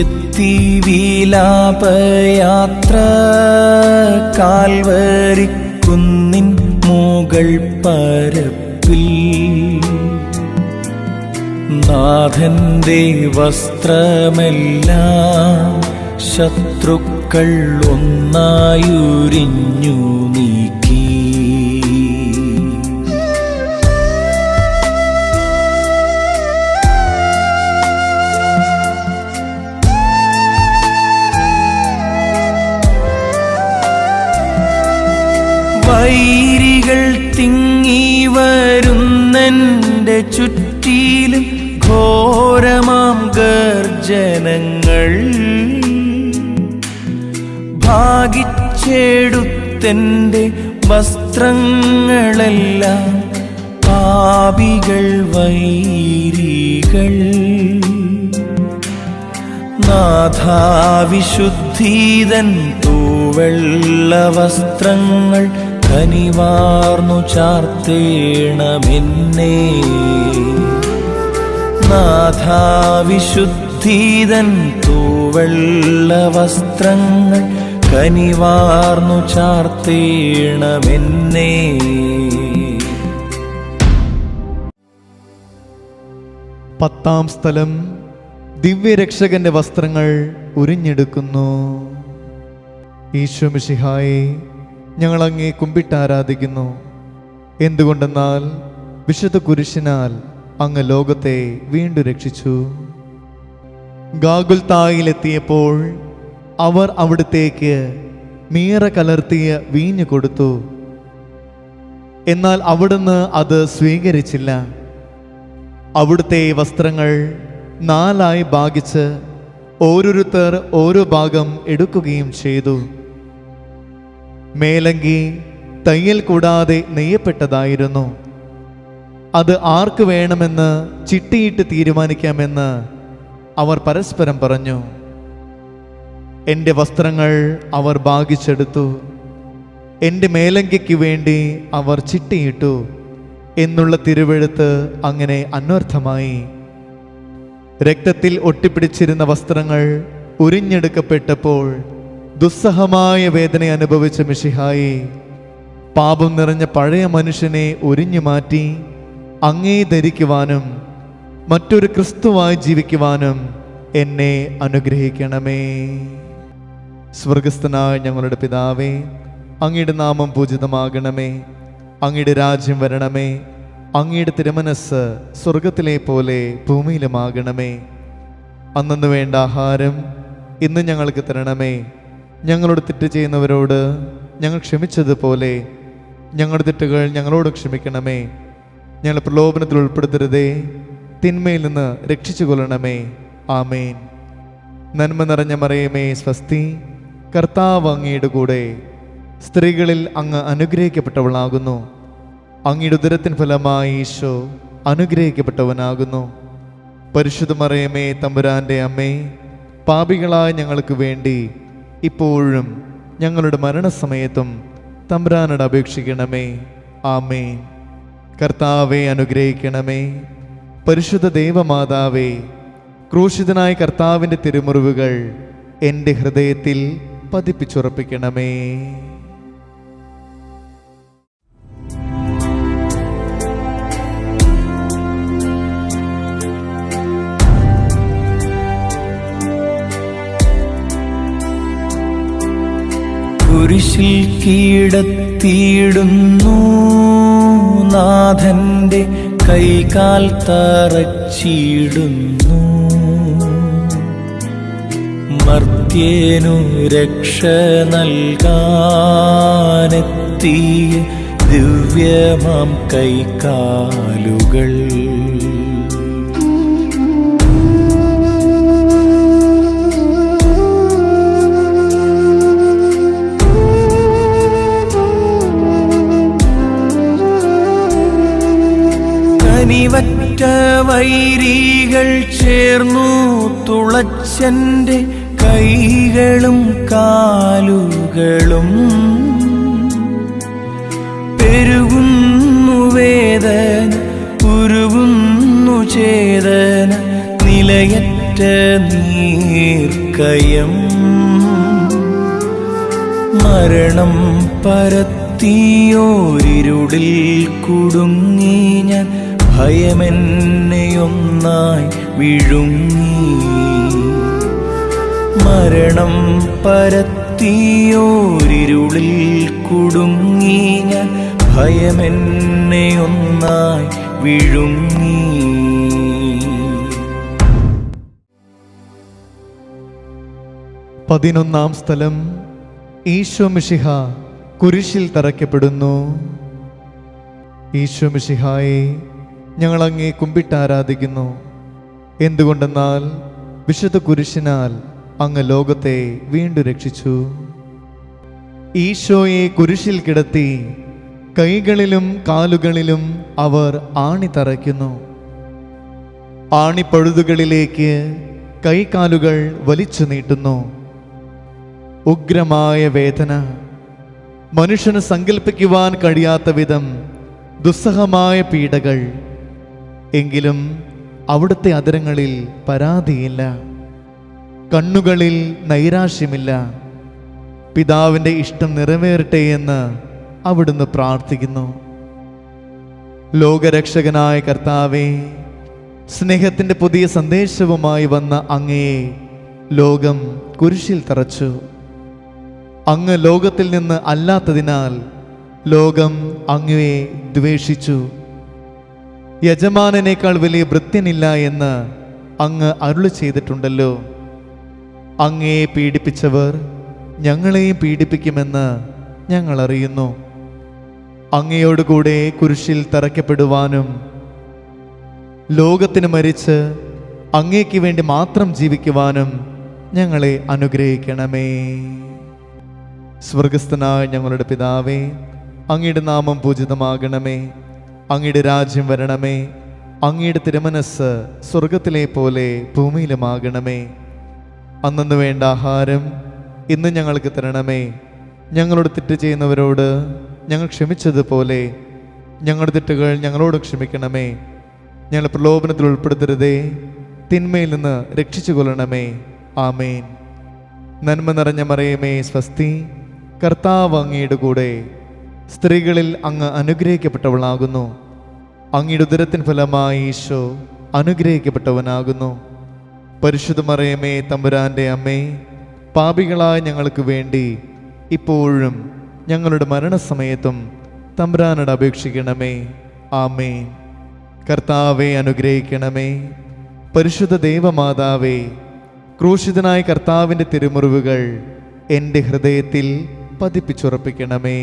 എത്തി വിലാപയാത്ര കാൽവരിക്കുന്നിൻ മുകൾ പരപ്പിൽ നാഥന്റെ വസ്ത്രമെല്ലാം ശത്രുക്കൾ ഒന്നായുരിഞ്ഞു നീക്കി. വൈരികൾ തിങ്ങി വരുന്നെൻ്റെ ചുറ്റിലും ഘോരമാം ഗർജനങ്ങൾ. ഭാഗിച്ചെടുത്തെൻ്റെ വസ്ത്രങ്ങളെല്ലാം പാപികൾ വൈരികൾ. നാഥാവിശുദ്ധീതൻ തൂവെള്ള വസ്ത്രങ്ങൾ കനിവാർന്നു ചാർത്തേണമെന്നേ. നാഥാവിശുദ്ധീതൻ തൂവെള്ള വസ്ത്രങ്ങൾ കനിവാർന്നു ചാർത്തേണമെന്നേ. പത്താം സ്ഥലം. ദിവ്യരക്ഷകന്റെ വസ്ത്രങ്ങൾ ഉരിഞ്ഞെടുക്കുന്നു. ഈശോ മിശിഹായെ, ഞങ്ങൾ അങ്ങേ കുമ്പിട്ടാരാധിക്കുന്നു. എന്തുകൊണ്ടെന്നാൽ വിശുദ്ധ കുരിശിനാൽ അങ്ങ് ലോകത്തെ വീണ്ടും രക്ഷിച്ചു. ഗാഗുൽത്തായിലെത്തിയപ്പോൾ അവർ അവിടുത്തേക്ക് മീറ കലർത്തിയ വീഞ്ഞു കൊടുത്തു. എന്നാൽ അവിടുന്ന് അത് സ്വീകരിച്ചില്ല. അവിടുത്തെ വസ്ത്രങ്ങൾ 4 ഭാഗിച്ച് ഓരോരുത്തർ ഓരോ ഭാഗം എടുക്കുകയും ചെയ്തു. മേലങ്കി തയ്യൽ കൂടാതെ നെയ്യപ്പെട്ടതായിരുന്നു. അത് ആർക്ക് വേണമെന്ന് ചിട്ടിയിട്ട് തീരുമാനിക്കാമെന്ന് അവർ പരസ്പരം പറഞ്ഞു. എൻ്റെ വസ്ത്രങ്ങൾ അവർ ഭാഗിച്ചെടുത്തു. എൻ്റെ മേലങ്കയ്ക്ക് വേണ്ടി അവർ ചിട്ടിയിട്ടു എന്നുള്ള തിരുവെഴുത്ത് അങ്ങനെ അന്വർത്ഥമായി. രക്തത്തിൽ ഒട്ടിപ്പിടിച്ചിരുന്ന വസ്ത്രങ്ങൾ ഉരിഞ്ഞെടുക്കപ്പെട്ടപ്പോൾ ദുസ്സഹമായ വേദന അനുഭവിച്ച മിശിഹായെ, പാപം നിറഞ്ഞ പഴയ മനുഷ്യനെ ഉരിഞ്ഞു മാറ്റി അങ്ങേ ധരിക്കുവാനും മറ്റൊരു ക്രിസ്തുവായി ജീവിക്കുവാനും എന്നെ അനുഗ്രഹിക്കണമേ. സ്വർഗസ്ഥനായ ഞങ്ങളുടെ പിതാവേ, അങ്ങയുടെ നാമം പൂജിതമാകണമേ. അങ്ങയുടെ രാജ്യം വരണമേ. അങ്ങയുടെ തിരുമനസ്സ് സ്വർഗത്തിലെ പോലെ ഭൂമിയിലുമാകണമേ. അന്നു വേണ്ട ആഹാരം ഇന്ന് ഞങ്ങൾക്ക് തരണമേ. ഞങ്ങളോട് തെറ്റ് ചെയ്യുന്നവരോട് ഞങ്ങൾ ക്ഷമിച്ചതുപോലെ ഞങ്ങളുടെ തെറ്റുകൾ ഞങ്ങളോട് ക്ഷമിക്കണമേ. ഞങ്ങൾ പ്രലോഭനത്തിൽ ഉൾപ്പെടുത്തരുതേ, തിന്മയിൽ നിന്ന് രക്ഷിച്ചു കൊള്ളണമേ. ആമേൻ. നന്മ നിറഞ്ഞ മറിയമേ, സ്വസ്തി, കർത്താവ് അങ്ങയുടെ കൂടെ, സ്ത്രീകളിൽ അങ്ങ് അനുഗ്രഹിക്കപ്പെട്ടവളാകുന്നു. അങ്ങയുടെ ഉദരത്തിൻ ഫലമായി ഈശോ അനുഗ്രഹിക്കപ്പെട്ടവനാകുന്നു. പരിശുദ്ധ മറിയമേ, തമ്പുരാൻ്റെ അമ്മേ, പാപികളായ ഞങ്ങൾക്ക് വേണ്ടി ഇപ്പോഴും ഞങ്ങളുടെ മരണസമയത്തും തമ്പുരാനോട് അപേക്ഷിക്കണമേ. ആമേൻ. കർത്താവെ അനുഗ്രഹിക്കണമേ. പരിശുദ്ധ ദൈവമാതാവേ, ക്രൂശിതനായ കർത്താവിൻ്റെ തിരുമുറിവുകൾ എൻ്റെ ഹൃദയത്തിൽ പതിപ്പിച്ചുറപ്പിക്കണമേ. കുരിശിൽ കീഴടത്തിയിടുന്നു നാഥന്റെ കൈകാൽ തറച്ചിടുന്നു. മർത്യനു രക്ഷ നൽകാനെത്തിയ ദിവ്യമാം കൈകാലുകൾ. കനിവറ്റ വൈരികൾ ചേർന്നു തുളച്ചെൻ്റെ കൈകളും കാലുകളും. പെരുകുന്നു വേദന, ഉരുകുന്നു ചേതന, നിലയറ്റ നീർക്കയം. മരണം പരത്തിയോരിരുളിൽ കുടുങ്ങി ഞാൻ, ഭയമെന്നെയൊന്നായി വിഴുങ്ങി. മരണം പരത്തിയോരിരുളിൽ കുടുങ്ങി ഞാൻ, ഭയമെന്നെയൊന്നായി വിഴുങ്ങി. പതിനൊന്നാം സ്ഥലം. ഈശോ മിശിഹ കുരിശിൽ തറയ്ക്കപ്പെടുന്നു. ഈശോ മിശിഹായെ, ഞങ്ങൾ അങ്ങേ കുമ്പിട്ട് ആരാധിക്കുന്നു. എന്തുകൊണ്ടെന്നാൽ വിശുദ്ധ കുരിശിനാൽ അങ്ങ് ലോകത്തെ വീണ്ടും രക്ഷിച്ചു. ഈശോയെ കുരിശിൽ കിടത്തി കൈകളിലും കാലുകളിലും അവർ ആണി തറയ്ക്കുന്നു. ആണിപ്പഴുതുകളിലേക്ക് കൈകാലുകൾ വലിച്ചു നീട്ടുന്നു. ഉഗ്രമായ വേദന, മനുഷ്യന് സങ്കല്പിക്കുവാൻ കഴിയാത്ത വിധം ദുസ്സഹമായ പീഡകൾ. എങ്കിലും അവിടുത്തെ അധരങ്ങളിൽ പരാതിയില്ല, കണ്ണുകളിൽ നൈരാശ്യമില്ല. പിതാവിൻ്റെ ഇഷ്ടം നിറവേറട്ടെ എന്ന് അവിടുന്ന് പ്രാർത്ഥിക്കുന്നു. ലോകരക്ഷകനായ കർത്താവേ, സ്നേഹത്തിൻ്റെ പുതിയ സന്ദേശവുമായി വന്ന അങ്ങയെ ലോകം കുരിശിൽ തറച്ചു. അങ്ങ് ലോകത്തിൽ നിന്ന് അല്ലാത്തതിനാൽ ലോകം അങ്ങയെ ദ്വേഷിച്ചു. യജമാനനേക്കാൾ വലിയ ഭൃത്യനില്ല എന്ന് അങ്ങ് അരുളി ചെയ്തിട്ടുണ്ടല്ലോ. അങ്ങയെ പീഡിപ്പിച്ചവർ ഞങ്ങളെയും പീഡിപ്പിക്കുമെന്ന് ഞങ്ങൾ അറിയുന്നു. അങ്ങയോടുകൂടെ കുരിശിൽ തറയ്ക്കപ്പെടുവാനും ലോകത്തിന് മരിച്ച് അങ്ങേക്ക് വേണ്ടി മാത്രം ജീവിക്കുവാനും ഞങ്ങളെ അനുഗ്രഹിക്കണമേ. സ്വർഗസ്ഥനായ ഞങ്ങളുടെ പിതാവേ, അങ്ങയുടെ നാമം പൂജിതമാകണമേ. അങ്ങയുടെ രാജ്യം വരണമേ. അങ്ങയുടെ തിരുമനസ്സ് സ്വർഗത്തിലെ പോലെ ഭൂമിയിലുമാകണമേ. അന്നു വേണ്ട ആഹാരം ഇന്ന് ഞങ്ങൾക്ക് തരണമേ. ഞങ്ങളോട് തെറ്റ് ചെയ്യുന്നവരോട് ഞങ്ങൾ ക്ഷമിച്ചതുപോലെ ഞങ്ങളുടെ തെറ്റുകൾ ഞങ്ങളോട് ക്ഷമിക്കണമേ. ഞങ്ങൾ പ്രലോഭനത്തിൽ ഉൾപ്പെടുത്തരുതേ, തിന്മയിൽ നിന്ന് രക്ഷിച്ചു കൊള്ളണമേ. ആമേൻ. നന്മ നിറഞ്ഞ മറിയമേ സ്വസ്തി, കർത്താവ് അങ്ങയുടെ കൂടെ, സ്ത്രീകളിൽ അങ്ങ് അനുഗ്രഹിക്കപ്പെട്ടവളാകുന്നു. അങ്ങയുടെ ഉദരത്തിൻ ഫലമായി ഈശോ അനുഗ്രഹിക്കപ്പെട്ടവനാകുന്നു. പരിശുദ്ധ മറിയമേ തമ്പുരാൻ്റെ അമ്മേ, പാപികളായ ഞങ്ങൾക്ക് വേണ്ടി ഇപ്പോഴും ഞങ്ങളുടെ മരണസമയത്തും തമ്പുരാനോട് അപേക്ഷിക്കണമേ. ആമേൻ. കർത്താവെ അനുഗ്രഹിക്കണമേ. പരിശുദ്ധ ദൈവമാതാവേ, ക്രൂശിതനായ കർത്താവിൻ്റെ തിരുമുറിവുകൾ എൻ്റെ ഹൃദയത്തിൽ പതിപ്പിച്ചുറപ്പിക്കണമേ.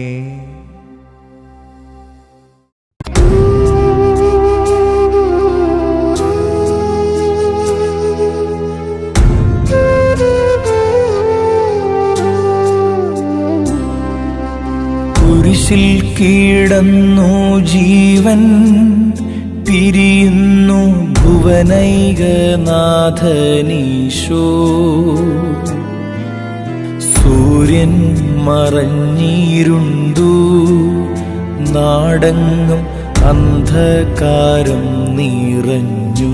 കുരിശിൽ കീടന്നു ജീവൻ പിരിയുന്നു ഭുവനൈകനാഥനീശോ. സൂര്യൻ മറഞ്ഞിരുണ്ടു, നാടെങ്ങും അന്ധകാരം നിറഞ്ഞു.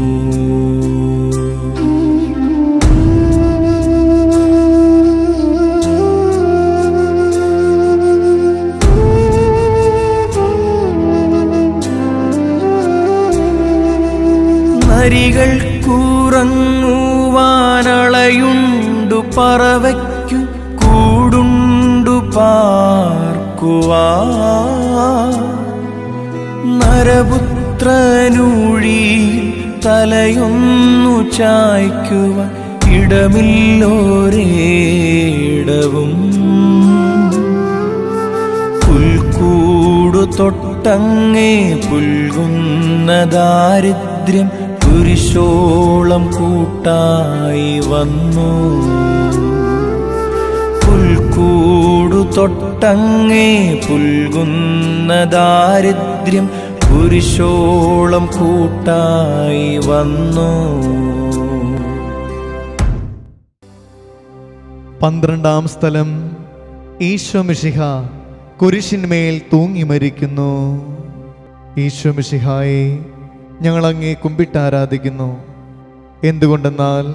നരികൾക്കുറങ്ങുവാനളയുണ്ടു, പറവയ്ക്കു കൂടുണ്ടു പാർക്കുവാൻ. നരപുത്രനൂഴി തലയൊന്നു ചായ്ക്കുവാൻ ഇടമില്ലോരേടവും. പുൽക്കൂടു തൊട്ടങ്ങേ പുൽകുന്ന ദാരിദ്ര്യം കുരിശോളം കൂട്ടായി വന്നു. പുൽക്കൂടു തൊട്ടങ്ങേ പുൽകുന്ന ദാരിദ്ര്യം കുരിശോളം കൂട്ടായി വന്നു. 12-ാം സ്ഥലം. ഈശോ മിശിഹ കുരിശിന്മേൽ തൂങ്ങി മരിക്കുന്നു. ഈശോ മിശിഹായെ, ഞങ്ങൾ അങ്ങേ കുമ്പിട്ട് ആരാധിക്കുന്നു. എന്തുകൊണ്ടെന്നാൽ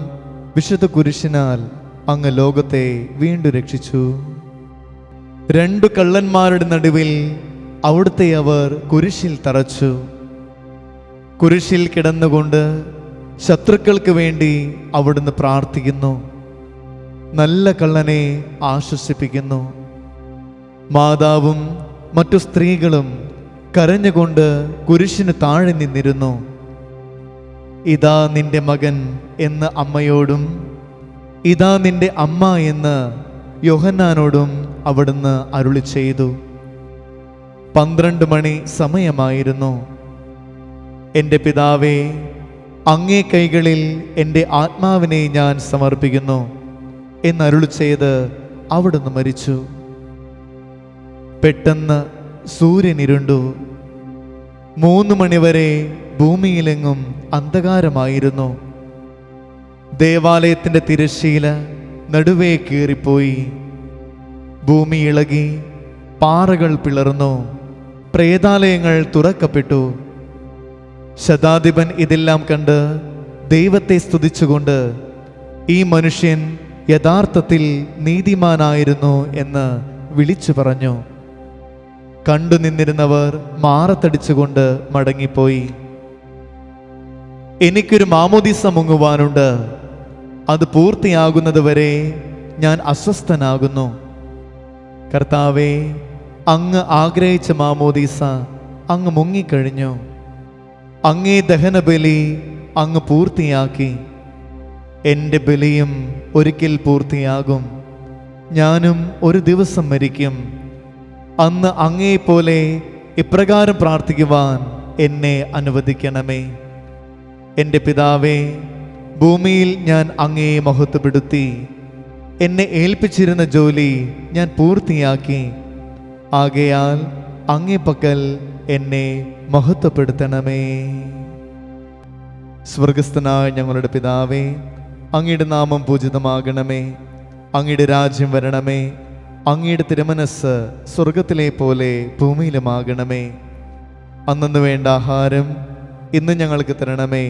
വിശുദ്ധ കുരിശിനാൽ അങ്ങ് ലോകത്തെ വീണ്ടും രക്ഷിച്ചു. 2 കള്ളന്മാരുടെ നടുവിൽ അവിടുത്തെ അവർ കുരിശിൽ തറച്ചു. കുരിശിൽ കിടന്നുകൊണ്ട് ശത്രുക്കൾക്ക് വേണ്ടി അവിടുന്ന് പ്രാർത്ഥിക്കുന്നു. നല്ല കള്ളനെ ആശ്വസിപ്പിക്കുന്നു. മാതാവും മറ്റു സ്ത്രീകളും കരഞ്ഞുകൊണ്ട് കുരിശിന് താഴെ നിന്നിരുന്നു. ഇതാ നിന്റെ മകൻ എന്ന് അമ്മയോടും ഇതാ നിന്റെ അമ്മ എന്ന് യോഹന്നാനോടും അവിടുന്ന് അരുളി ചെയ്തു. 12 മണി സമയമായിരുന്നു. എൻ്റെ പിതാവേ, അങ്ങേ കൈകളിൽ എൻ്റെ ആത്മാവിനെ ഞാൻ സമർപ്പിക്കുന്നു എന്നരുളി ചെയ്ത് അവിടുന്ന് മരിച്ചു. പെട്ടെന്ന് സൂര്യൻ ഇരുണ്ടു. 3 മണിവരെ ഭൂമിയിലെങ്ങും അന്ധകാരമായിരുന്നു. ദേവാലയത്തിൻ്റെ തിരശ്ശീല നടുവേ കീറിപ്പോയി. ഭൂമി ഇളകി, പാറകൾ പിളർന്നു, പ്രേതാലയങ്ങൾ തുറക്കപ്പെട്ടു. ശതാധിപൻ ഇതെല്ലാം കണ്ട് ദൈവത്തെ സ്തുതിച്ചുകൊണ്ട് ഈ മനുഷ്യൻ യഥാർത്ഥത്തിൽ നീതിമാനായിരുന്നു എന്ന് വിളിച്ചു പറഞ്ഞു. കണ്ടു നിന്നിരുന്നവർ മാറത്തടിച്ചുകൊണ്ട് മടങ്ങിപ്പോയി. എനിക്കൊരു മാമോദീസ മുങ്ങുവാനുണ്ട്. അത് പൂർത്തിയാകുന്നത് വരെ ഞാൻ അസ്വസ്ഥനാകുന്നു. കർത്താവേ, അങ്ങ് ആഗ്രഹിച്ച മാമോദീസ അങ്ങ് മുങ്ങിക്കഴിഞ്ഞു. അങ്ങേ ദഹനബലി അങ്ങ് പൂർത്തിയാക്കി. എൻ്റെ ബലിയും ഒരിക്കൽ പൂർത്തിയാകും. ഞാനും ഒരു ദിവസം മരിക്കും. അന്ന് അങ്ങയെപ്പോലെ ഇപ്രകാരം പ്രാർത്ഥിക്കുവാൻ എന്നെ അനുവദിക്കണമേ. എൻ്റെ പിതാവേ, ഭൂമിയിൽ ഞാൻ അങ്ങയെ മഹത്വപ്പെടുത്തി. എന്നെ ഏൽപ്പിച്ചിരുന്ന ജോലി ഞാൻ പൂർത്തിയാക്കി. ആകയാൽ അങ്ങേ പക്കൽ എന്നെ മഹത്വപ്പെടുത്തണമേ. സ്വർഗസ്ഥനായ ഞങ്ങളുടെ പിതാവേ, അങ്ങയുടെ നാമം പൂജിതമാകണമേ. അങ്ങയുടെ രാജ്യം വരണമേ. അങ്ങയുടെ തിരുമനസ്സ് സ്വർഗത്തിലെ പോലെ ഭൂമിയിലുമാകണമേ. അന്നു വേണ്ട ആഹാരം ഇന്ന് ഞങ്ങൾക്ക് തരണമേ.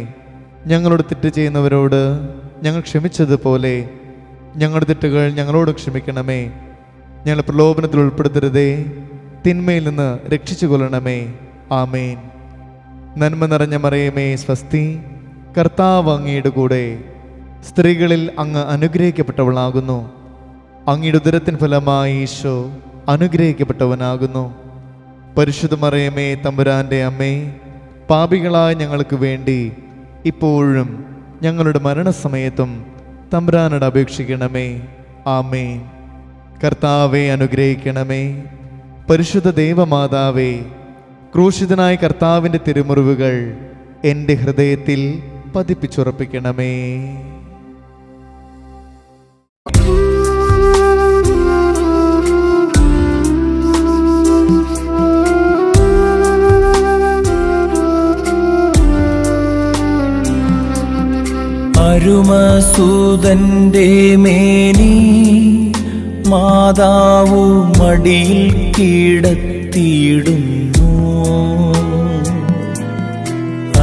ഞങ്ങളോട് തെറ്റ് ചെയ്യുന്നവരോട് ഞങ്ങൾ ക്ഷമിച്ചതുപോലെ ഞങ്ങളുടെ തെറ്റുകൾ ഞങ്ങളോട് ക്ഷമിക്കണമേ. ഞങ്ങൾ പ്രലോഭനത്തിൽ ഉൾപ്പെടുത്തരുതേ, തിന്മയിൽ നിന്ന് രക്ഷിച്ചു കൊള്ളണമേ. ആമേൻ. നന്മ നിറഞ്ഞ മറിയമേ, സ്വസ്തി. കർത്താവ് അങ്ങയുടെ കൂടെ, സ്ത്രീകളിൽ അങ്ങ് അനുഗ്രഹിക്കപ്പെട്ടവളാകുന്നു. അങ്ങയുടെ ഉദരത്തിൻ ഫലമായി ഈശോ അനുഗ്രഹിക്കപ്പെട്ടവനാകുന്നു. പരിശുദ്ധ മറിയമേ, തമ്പുരാൻ്റെ അമ്മേ, പാപികളായ ഞങ്ങൾക്ക് വേണ്ടി ഇപ്പോഴും ഞങ്ങളുടെ മരണസമയത്തും തമ്പുരാനോട് അപേക്ഷിക്കണമേ. ആമേൻ. കർത്താവെ അനുഗ്രഹിക്കണമേ. പരിശുദ്ധ ദൈവമാതാവേ, ക്രൂശിതനായ കർത്താവിൻ്റെ തിരുമുറിവുകൾ എൻ്റെ ഹൃദയത്തിൽ പതിപ്പിച്ചുറപ്പിക്കണമേ. അരുമസൂതന്റെ മേനി മാതാവു മടിയിൽ കിടത്തിയിടുന്നു.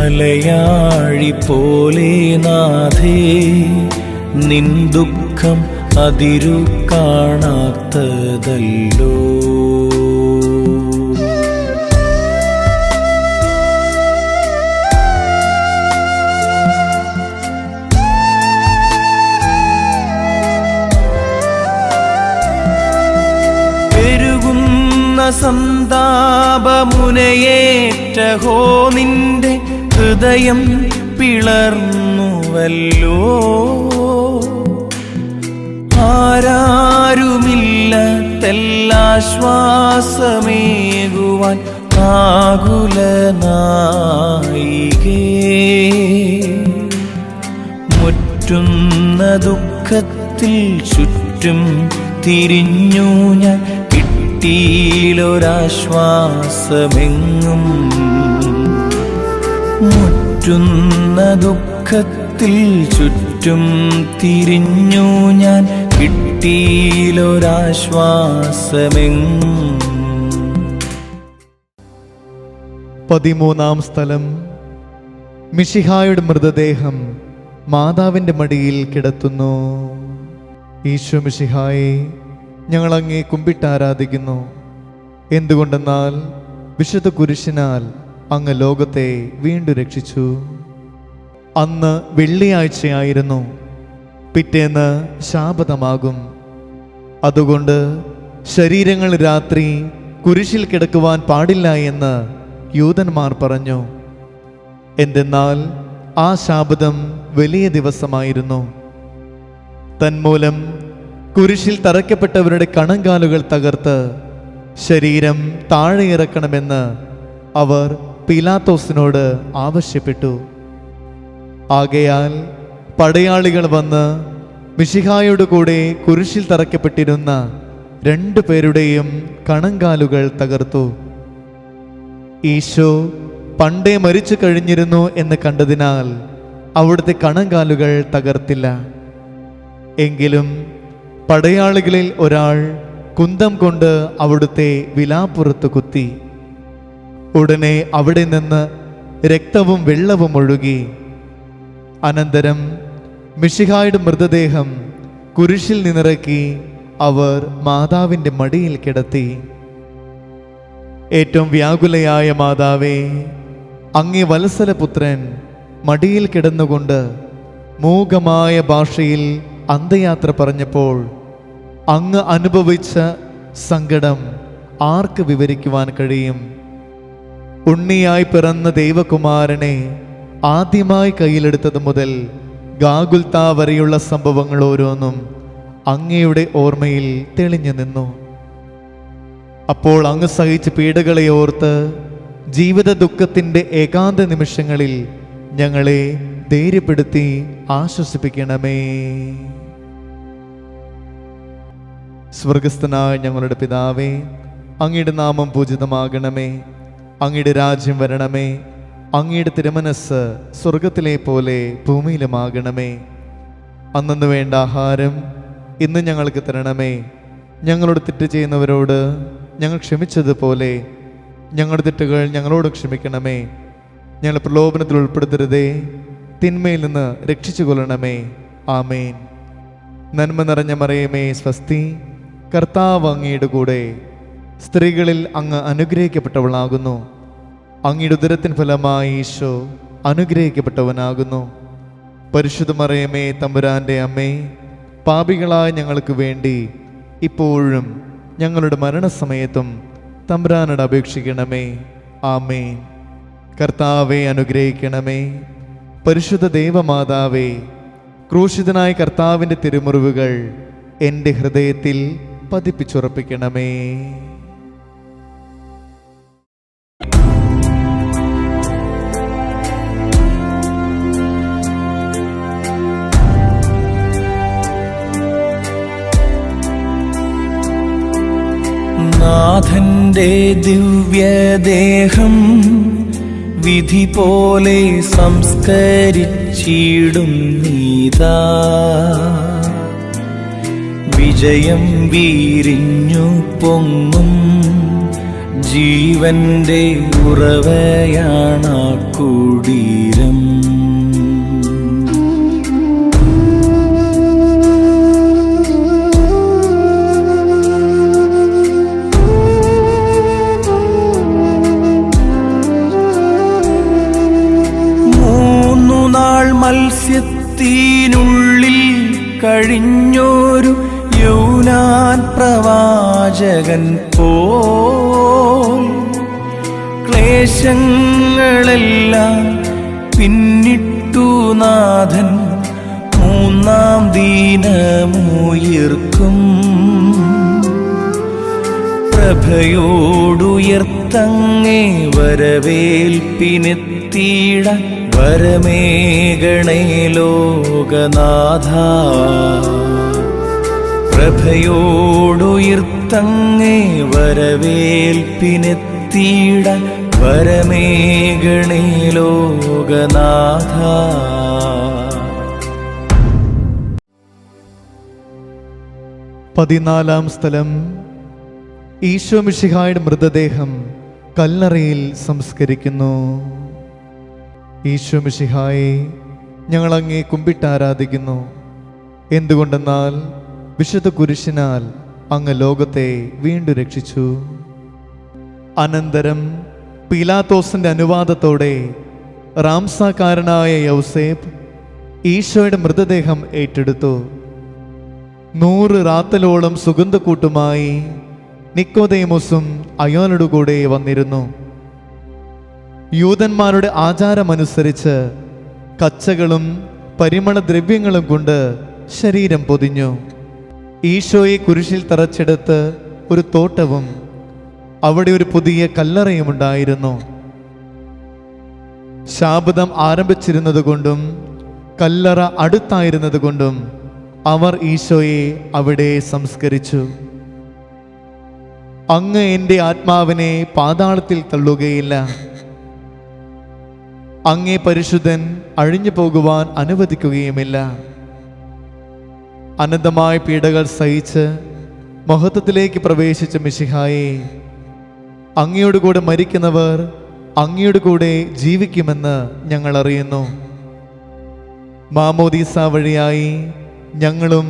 അലയാഴി പോലെ നാഥേ, നിൻ ദുഃഖം അതിരു കാണാത്തതല്ലോ. സന്താപമുനയേറ്റഹോ, നിന്റെ ഹൃദയം പിളർന്നുവല്ലോ. ആരാരുമില്ല തെല്ലാശ്വാസമേകുവാൻ ആകുലനായികേ. മുറ്റുന്ന ദുഃഖത്തിൽ ചുറ്റും തിരിഞ്ഞു ഞാൻ, ൊരാശ്വാസമെങ്ങും. മുറ്റുന്ന ദുഃഖത്തിൽ ചുറ്റും തിരിഞ്ഞു ഞാൻ, കിട്ടിയിലൊരാശ്വാസമെങ്ങും. 13-ാം സ്ഥലം. മിശിഹായുടെ മൃതദേഹം മാതാവിൻ്റെ മടിയിൽ കിടത്തുന്നു. ഈശോ മിശിഹായെ, ഞങ്ങൾ അങ്ങേ കുമ്പിട്ടാരാധിക്കുന്നു. എന്തുകൊണ്ടെന്നാൽ വിശുദ്ധ കുരിശിനാൽ അങ്ങ് ലോകത്തെ വീണ്ടും രക്ഷിച്ചു. അന്ന് വെള്ളിയാഴ്ചയായിരുന്നു. പിറ്റേന്ന് ശാബതമാകും. അതുകൊണ്ട് ശരീരങ്ങൾ രാത്രി കുരിശിൽ കിടക്കുവാൻ പാടില്ല എന്ന് യൂതന്മാർ പറഞ്ഞു. എന്തെന്നാൽ ആ ശാബതം വലിയ ദിവസമായിരുന്നു. തന്മൂലം കുരിശിൽ തറയ്ക്കപ്പെട്ടവരുടെ കണങ്കാലുകൾ തകർത്ത് ശരീരം താഴെ ഇറക്കണമെന്ന് അവർ പീലാത്തോസിനോട് ആവശ്യപ്പെട്ടു. ആകയാൽ പടയാളികൾ വന്ന് മിശിഹായോട് കൂടെ കുരിശിൽ തറയ്ക്കപ്പെട്ടിരുന്ന 2 പേരുടെയും കണങ്കാലുകൾ തകർത്തു. ഈശോ പണ്ടേ മരിച്ചു കഴിഞ്ഞിരുന്നു എന്ന് കണ്ടതിനാൽ അവിടുത്തെ കണങ്കാലുകൾ തകർത്തില്ല. എങ്കിലും പടയാളികളിൽ ഒരാൾ കുന്തം കൊണ്ട് അവിടുത്തെ വിലാപ്പുറത്ത് കുത്തി. ഉടനെ അവിടെ നിന്ന് രക്തവും വെള്ളവും ഒഴുകി. അനന്തരം മിശിഹായുടെ മൃതദേഹം കുരിശിൽ നിന്നിറക്കി അവർ മാതാവിൻ്റെ മടിയിൽ കിടത്തി. ഏറ്റവും വ്യാകുലയായ മാതാവേ, അങ്ങേ വത്സലപുത്രൻ മടിയിൽ കിടന്നുകൊണ്ട് മൂകമായ ഭാഷയിൽ അന്ത്യയാത്ര പറഞ്ഞപ്പോൾ അങ്ങ് അനുഭവിച്ച സങ്കടം ആർക്ക് വിവരിക്കുവാൻ കഴിയും? ഉണ്ണിയായി പിറന്ന ദൈവകുമാരനെ ആദ്യമായി കയ്യിലെടുത്തത് മുതൽ ഗാഗുൽത്ത വരെയുള്ള സംഭവങ്ങൾ ഓരോന്നും അങ്ങയുടെ ഓർമ്മയിൽ തെളിഞ്ഞു നിന്നു. അപ്പോൾ അങ്ങ് സഹിച്ച പീഡകളെ ഓർത്ത് ജീവിത ദുഃഖത്തിൻ്റെ ഏകാന്ത നിമിഷങ്ങളിൽ ഞങ്ങളെ ധൈര്യപ്പെടുത്തി ആശ്വസിപ്പിക്കണമേ. സ്വർഗസ്ഥനായ ഞങ്ങളുടെ പിതാവേ, അങ്ങയുടെ നാമം പൂജിതമാകണമേ. അങ്ങയുടെ രാജ്യം വരണമേ. അങ്ങയുടെ തിരുമനസ്സ് സ്വർഗത്തിലെ പോലെ ഭൂമിയിലുമാകണമേ. അന്നു വേണ്ട ആഹാരം ഇന്ന് ഞങ്ങൾക്ക് തരണമേ. ഞങ്ങളോട് തെറ്റ് ചെയ്യുന്നവരോട് ഞങ്ങൾ ക്ഷമിച്ചതുപോലെ ഞങ്ങളുടെ തെറ്റുകൾ ഞങ്ങളോട് ക്ഷമിക്കണമേ. ഞങ്ങൾ പ്രലോഭനത്തിൽ ഉൾപ്പെടുത്തരുതേ, തിന്മയിൽ നിന്ന് രക്ഷിച്ചു കൊള്ളണമേ. ആമേൻ. നന്മ നിറഞ്ഞ മറിയമേ, സ്വസ്തി, കർത്താവ് അങ്ങയുടെ കൂടെ. സ്ത്രീകളിൽ അങ്ങ് അനുഗ്രഹിക്കപ്പെട്ടവളാകുന്നു. അങ്ങയുടെ ഉദരത്തിൻ ഫലമായി ഈശോ അനുഗ്രഹിക്കപ്പെട്ടവനാകുന്നു. പരിശുദ്ധ മറിയമേ, തമ്പുരാൻ്റെ അമ്മേ, പാപികളായ ഞങ്ങൾക്ക് വേണ്ടി ഇപ്പോഴും ഞങ്ങളുടെ മരണസമയത്തും തമ്പുരാനോട് അപേക്ഷിക്കണമേ. ആമേൻ. കർത്താവെ അനുഗ്രഹിക്കണമേ. പരിശുദ്ധ ദൈവമാതാവേ, ക്രൂശിതനായ കർത്താവിൻ്റെ തിരുമുറിവുകൾ എൻ്റെ ഹൃദയത്തിൽ പതിപ്പിച്ചുറപ്പിക്കണമേ. നാഥന്റെ ദിവ്യദേഹം വിധി പോലെ സംസ്കരിച്ചിടും നീതാ. വിജയം വീരിഞ്ഞു പൊങ്ങും ജീവന്റെ ഉറവയാണാ കുടീരം. മത്സ്യത്തിനുള്ളിൽ കഴിഞ്ഞൊരു യൂനാൻ പ്രവാചകൻ പോൽ ക്ലേശങ്ങളെല്ലാം പിന്നിട്ടു നാഥൻ മൂന്നാം ദിനമുയർക്കും. പ്രഭയോടുയർത്തങ്ങേ വരവേൽപ്പിനെത്തിയിടാൻ വരമേകണേ ലോകനാഥ. പ്രഭയോടുയർത്തങ്ങേ വരവേൽപ്പിനെത്തിയിടാൻ വരമേകണേ ലോകനാഥ. പതിനാലാം സ്ഥലം. ഈശോ മിശിഹായുടെ മൃതദേഹം കല്ലറയിൽ സംസ്കരിക്കുന്നു. ഈശോ മിശിഹായെ, ഞങ്ങൾ അങ്ങേ കുമ്പിട്ട് ആരാധിക്കുന്നു. എന്തുകൊണ്ടെന്നാൽ വിശുദ്ധ കുരിശിനാൽ അങ്ങ് ലോകത്തെ വീണ്ടും രക്ഷിച്ചു. അനന്തരം പീലാത്തോസിന്റെ അനുവാദത്തോടെ റാംസാക്കാരനായ യൗസേപ്പ് ഈശോയുടെ മൃതദേഹം ഏറ്റെടുത്തു. 100 റാത്തലോളം സുഗന്ധക്കൂട്ടുമായി നിക്കോദേമോസും അയാളുടെ കൂടെ വന്നിരുന്നു. യൂതന്മാരുടെ ആചാരമനുസരിച്ച് കച്ചകളും പരിമളദ്രവ്യങ്ങളും കൊണ്ട് ശരീരം പൊതിഞ്ഞു. ഈശോയെ കുരിശിൽ തറച്ചെടുത്ത് ഒരു തോട്ടവും അവിടെ ഒരു പുതിയ കല്ലറയും ഉണ്ടായിരുന്നു. ശാബദം ആരംഭിച്ചിരുന്നതുകൊണ്ടും കല്ലറ അടുത്തായിരുന്നതുകൊണ്ടും അവർ ഈശോയെ അവിടെ സംസ്കരിച്ചു. അങ്ങ് എൻ്റെ ആത്മാവിനെ പാതാളത്തിൽ തള്ളുകയില്ല. അങ്ങേ പരിശുദ്ധൻ അഴിഞ്ഞു പോകുവാൻ അനുവദിക്കുകയുമില്ല. അനന്തമായ പീഡകൾ സഹിച്ച് മഹത്വത്തിലേക്ക് പ്രവേശിച്ച മിശിഹായെ, അങ്ങയോട് കൂടെ മരിക്കുന്നവർ അങ്ങയോട് കൂടെ ജീവിക്കുമെന്ന് ഞങ്ങൾ അറിയുന്നു. മാമോദീസ വഴിയായി ഞങ്ങളും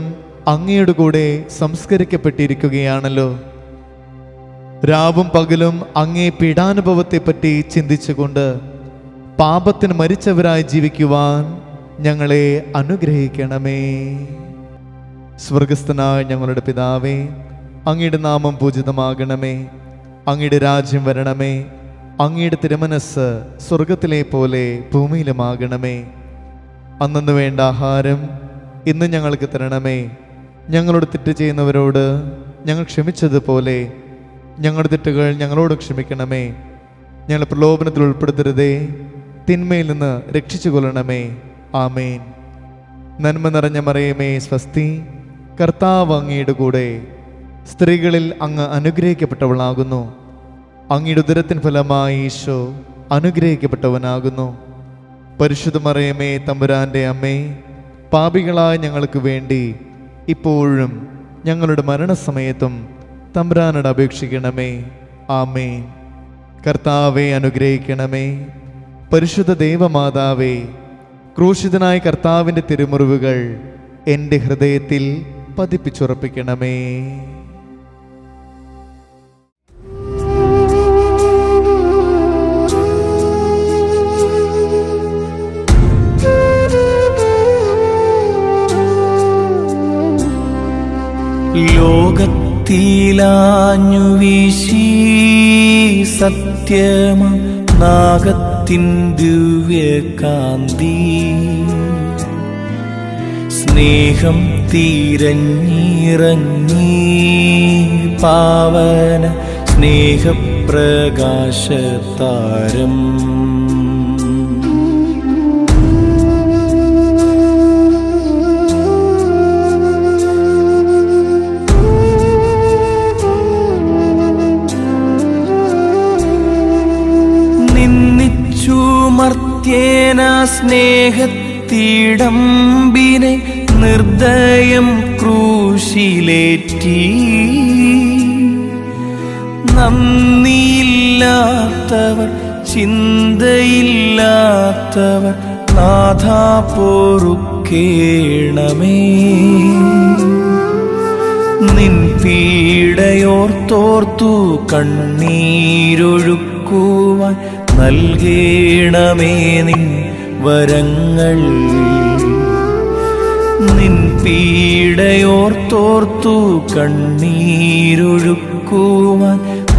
അങ്ങയോട് കൂടെ സംസ്കരിക്കപ്പെട്ടിരിക്കുകയാണല്ലോ. രാവും പകലും അങ്ങേ പീഡാനുഭവത്തെപ്പറ്റി ചിന്തിച്ചുകൊണ്ട് പാപത്തിന് മരിച്ചവരായി ജീവിക്കുവാൻ ഞങ്ങളെ അനുഗ്രഹിക്കണമേ. സ്വർഗസ്ഥനായ ഞങ്ങളുടെ പിതാവേ, അങ്ങയുടെ നാമം പൂജിതമാകണമേ. അങ്ങയുടെ രാജ്യം വരണമേ. അങ്ങയുടെ തിരുമനസ്സ് സ്വർഗത്തിലെ പോലെ ഭൂമിയിലുമാകണമേ. അന്നു വേണ്ട ആഹാരം ഇന്ന് ഞങ്ങൾക്ക് തരണമേ. ഞങ്ങളോട് തെറ്റ് ചെയ്യുന്നവരോട് ഞങ്ങൾ ക്ഷമിച്ചതുപോലെ ഞങ്ങളുടെ തെറ്റുകൾ ഞങ്ങളോട് ക്ഷമിക്കണമേ. ഞങ്ങൾ പ്രലോഭനത്തിൽ ഉൾപ്പെടുത്തരുതേ, തിന്മയിൽ നിന്ന് രക്ഷിച്ചു കൊള്ളണമേ. ആമേൻ. നന്മ നിറഞ്ഞ മറിയമേ സ്വസ്തി, കർത്താവ് അങ്ങയുടെ കൂടെ, സ്ത്രീകളിൽ അങ്ങ് അനുഗ്രഹിക്കപ്പെട്ടവളാകുന്നു. അങ്ങയുടെ ഉദരത്തിൻ ഫലമായി ഈശോ അനുഗ്രഹിക്കപ്പെട്ടവനാകുന്നു. പരിശുദ്ധ മറിയമേ തമ്പുരാൻ്റെ അമ്മേ, പാപികളായ ഞങ്ങൾക്ക് വേണ്ടി ഇപ്പോഴും ഞങ്ങളുടെ മരണസമയത്തും തമ്പുരാനോട് അപേക്ഷിക്കണമേ. ആമേൻ. കർത്താവെ അനുഗ്രഹിക്കണമേ. പരിശുദ്ധ ദൈവമാതാവേ, ക്രൂശിതനായ കർത്താവിൻ്റെ തിരുമുറിവുകൾ എൻ്റെ ഹൃദയത്തിൽ പതിപ്പിച്ചുറപ്പിക്കണമേ. ലോകത്തിലാഞ്ഞു വീശി സത്യമ നാഗത്തിൻ ദിവ്യകാന്തി, സ്നേഹം തിരഞ്ഞിറങ്ങി പാവന സ്നേഹപ്രകാശതാരം. മർത്യന സ്നേഹത്തിടമ്പിനെ നിർദ്ദയം ക്രൂശിലേറ്റി, നന്ദിയില്ലാത്തവർ ചിന്തയില്ലാത്തവർ നാഥാ പൊറുക്കേണമേ. നിൻ പീഡയോർത്തോർത്തു കണ്ണീരൊഴുക്കുവാൻ നൽകേണമേ നിൻ വരങ്ങൾ. നിൻ പീഡയോർത്തോർത്തു കണ്ണീരൊഴുക്കുവാൻ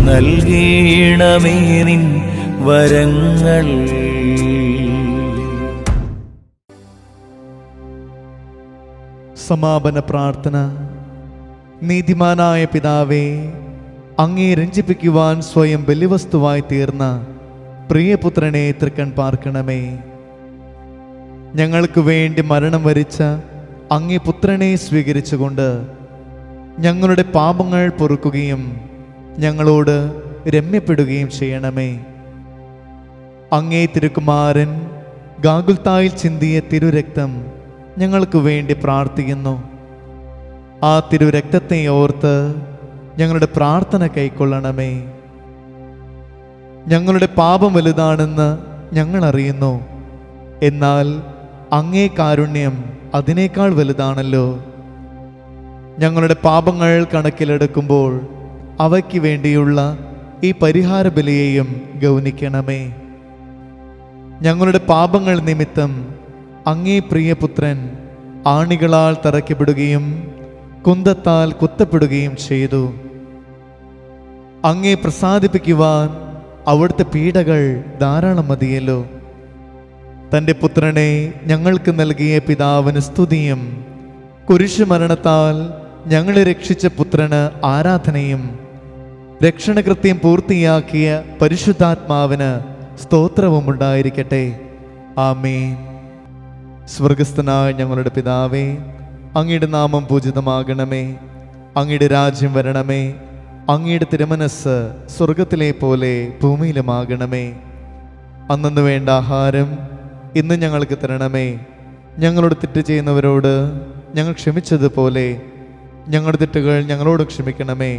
നൽകേണമേ നിൻ വരങ്ങൾ. സമാപന പ്രാർത്ഥന. നീതിമാനായ പിതാവേ, അങ്ങേ രഞ്ജിപ്പിക്കുവാൻ സ്വയം ബലിവസ്തുവായി തീർന്ന പ്രിയപുത്രനെ തൃക്കൺ പാർക്കണമേ. ഞങ്ങൾക്ക് വേണ്ടി മരണം വരിച്ച അങ്ങേ പുത്രനെ സ്വീകരിച്ചുകൊണ്ട് ഞങ്ങളുടെ പാപങ്ങൾ പൊറുക്കുകയും ഞങ്ങളോട് രമ്യപ്പെടുകയും ചെയ്യണമേ. അങ്ങേ തിരുക്കുമാരൻ ഗാഗുൽത്തായിൽ ചിന്തിയ തിരുരക്തം ഞങ്ങൾക്ക് വേണ്ടി പ്രാർത്ഥിക്കുന്നു. ആ തിരുരക്തത്തെ ഓർത്ത് ഞങ്ങളുടെ പ്രാർത്ഥന കൈക്കൊള്ളണമേ. ഞങ്ങളുടെ പാപം വലുതാണെന്ന് ഞങ്ങൾ അറിയുന്നു, എന്നാൽ അങ്ങേ കാരുണ്യം അതിനേക്കാൾ വലുതാണല്ലോ. ഞങ്ങളുടെ പാപങ്ങൾ കണക്കിലെടുക്കുമ്പോൾ അവയ്ക്ക് വേണ്ടിയുള്ള ഈ പരിഹാര ബലിയെയും ഗൗനിക്കണമേ. ഞങ്ങളുടെ പാപങ്ങൾ നിമിത്തം അങ്ങേ പ്രിയപുത്രൻ ആണികളാൽ തറയ്ക്കപ്പെടുകയും കുന്തത്താൽ കുത്തപ്പെടുകയും ചെയ്തു. അങ്ങേ പ്രസാദിപ്പിക്കുവാൻ അവിടുത്തെ പീഡകൾ ധാരാളം മതിയല്ലോ. തൻ്റെ പുത്രനെ ഞങ്ങൾക്ക് നൽകിയ പിതാവിന് സ്തുതിയും കുരിശുമരണത്താൽ ഞങ്ങളെ രക്ഷിച്ച പുത്രന് ആരാധനയും രക്ഷണകൃത്യം പൂർത്തിയാക്കിയ പരിശുദ്ധാത്മാവിന് സ്തോത്രവും ഉണ്ടായിരിക്കട്ടെ. ആമേൻ. സ്വർഗസ്ഥനായ ഞങ്ങളുടെ പിതാവേ, അങ്ങയുടെ നാമം പൂജിതമാകണമേ. അങ്ങയുടെ രാജ്യം വരണമേ. അങ്ങയുടെ തിരുമനസ്സ് സ്വർഗത്തിലെ പോലെ ഭൂമിയിലുമാകണമേ. അന്നു വേണ്ട ആഹാരം ഇന്ന് ഞങ്ങൾക്ക് തരണമേ. ഞങ്ങളോട് തെറ്റ് ചെയ്യുന്നവരോട് ഞങ്ങൾ ക്ഷമിച്ചതുപോലെ ഞങ്ങളുടെ തെറ്റുകൾ ഞങ്ങളോട് ക്ഷമിക്കണമേ.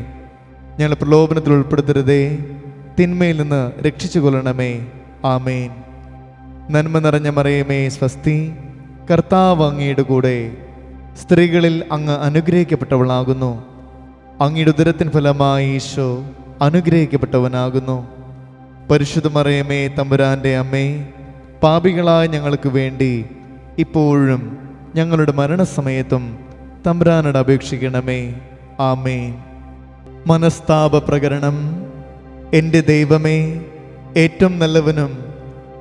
ഞങ്ങൾ പ്രലോഭനത്തിൽ ഉൾപ്പെടുത്തരുതേ, തിന്മയിൽ നിന്ന് രക്ഷിച്ചു കൊള്ളണമേ. ആമേൻ. നന്മ നിറഞ്ഞ മറിയമേ സ്വസ്തി, കർത്താവ് അങ്ങയുടെ കൂടെ, സ്ത്രീകളിൽ അങ്ങ് അനുഗ്രഹിക്കപ്പെട്ടവളാകുന്നു. അങ്ങയുടെ ഉദരത്തിൻ ഫലമായി ഈശോ അനുഗ്രഹിക്കപ്പെട്ടവനാകുന്നു. പരിശുദ്ധ മറിയമേ തമ്പുരാൻ്റെ അമ്മേ, പാപികളായ ഞങ്ങൾക്ക് വേണ്ടി ഇപ്പോഴും ഞങ്ങളുടെ മരണസമയത്തും തമ്പുരാനോട് അപേക്ഷിക്കണമേ. ആമേൻ. മനസ്താപ പ്രകരണം. എൻ്റെ ദൈവമേ, ഏറ്റവും നല്ലവനും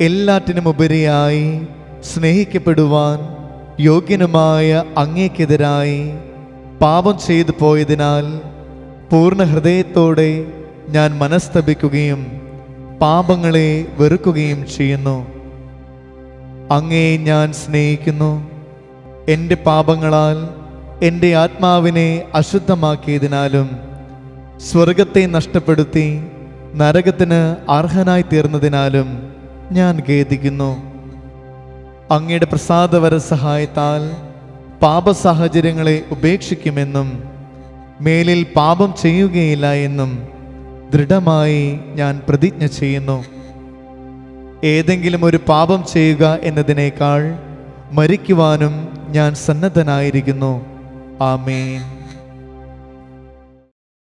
എല്ലാറ്റിനും ഉപരിയായി സ്നേഹിക്കപ്പെടുവാൻ യോഗ്യനുമായ അങ്ങേക്കെതിരായി പാപം ചെയ്തു പോയതിനാൽ പൂർണ്ണ ഹൃദയത്തോടെ ഞാൻ മനസ്തപിക്കുകയും പാപങ്ങളെ വെറുക്കുകയും ചെയ്യുന്നു. അങ്ങയെ ഞാൻ സ്നേഹിക്കുന്നു. എൻ്റെ പാപങ്ങളാൽ എൻ്റെ ആത്മാവിനെ അശുദ്ധമാക്കിയതിനാലും സ്വർഗത്തെ നഷ്ടപ്പെടുത്തി നരകത്തിന് അർഹനായി തീർന്നതിനാലും ഞാൻ ഖേദിക്കുന്നു. അങ്ങയുടെ പ്രസാദവര സഹായത്താൽ പാപസാഹചര്യങ്ങളെ ഉപേക്ഷിക്കുമെന്നും മേലിൽ പാപം ചെയ്യുകയില്ല എന്നും ദൃഢമായി ഞാൻ പ്രതിജ്ഞ ചെയ്യുന്നു. ഏതെങ്കിലും ഒരു പാപം ചെയ്യുക എന്നതിനേക്കാൾ മരിക്കുവാനും ഞാൻ സന്നദ്ധനായിരിക്കുന്നു. ആമേൻ.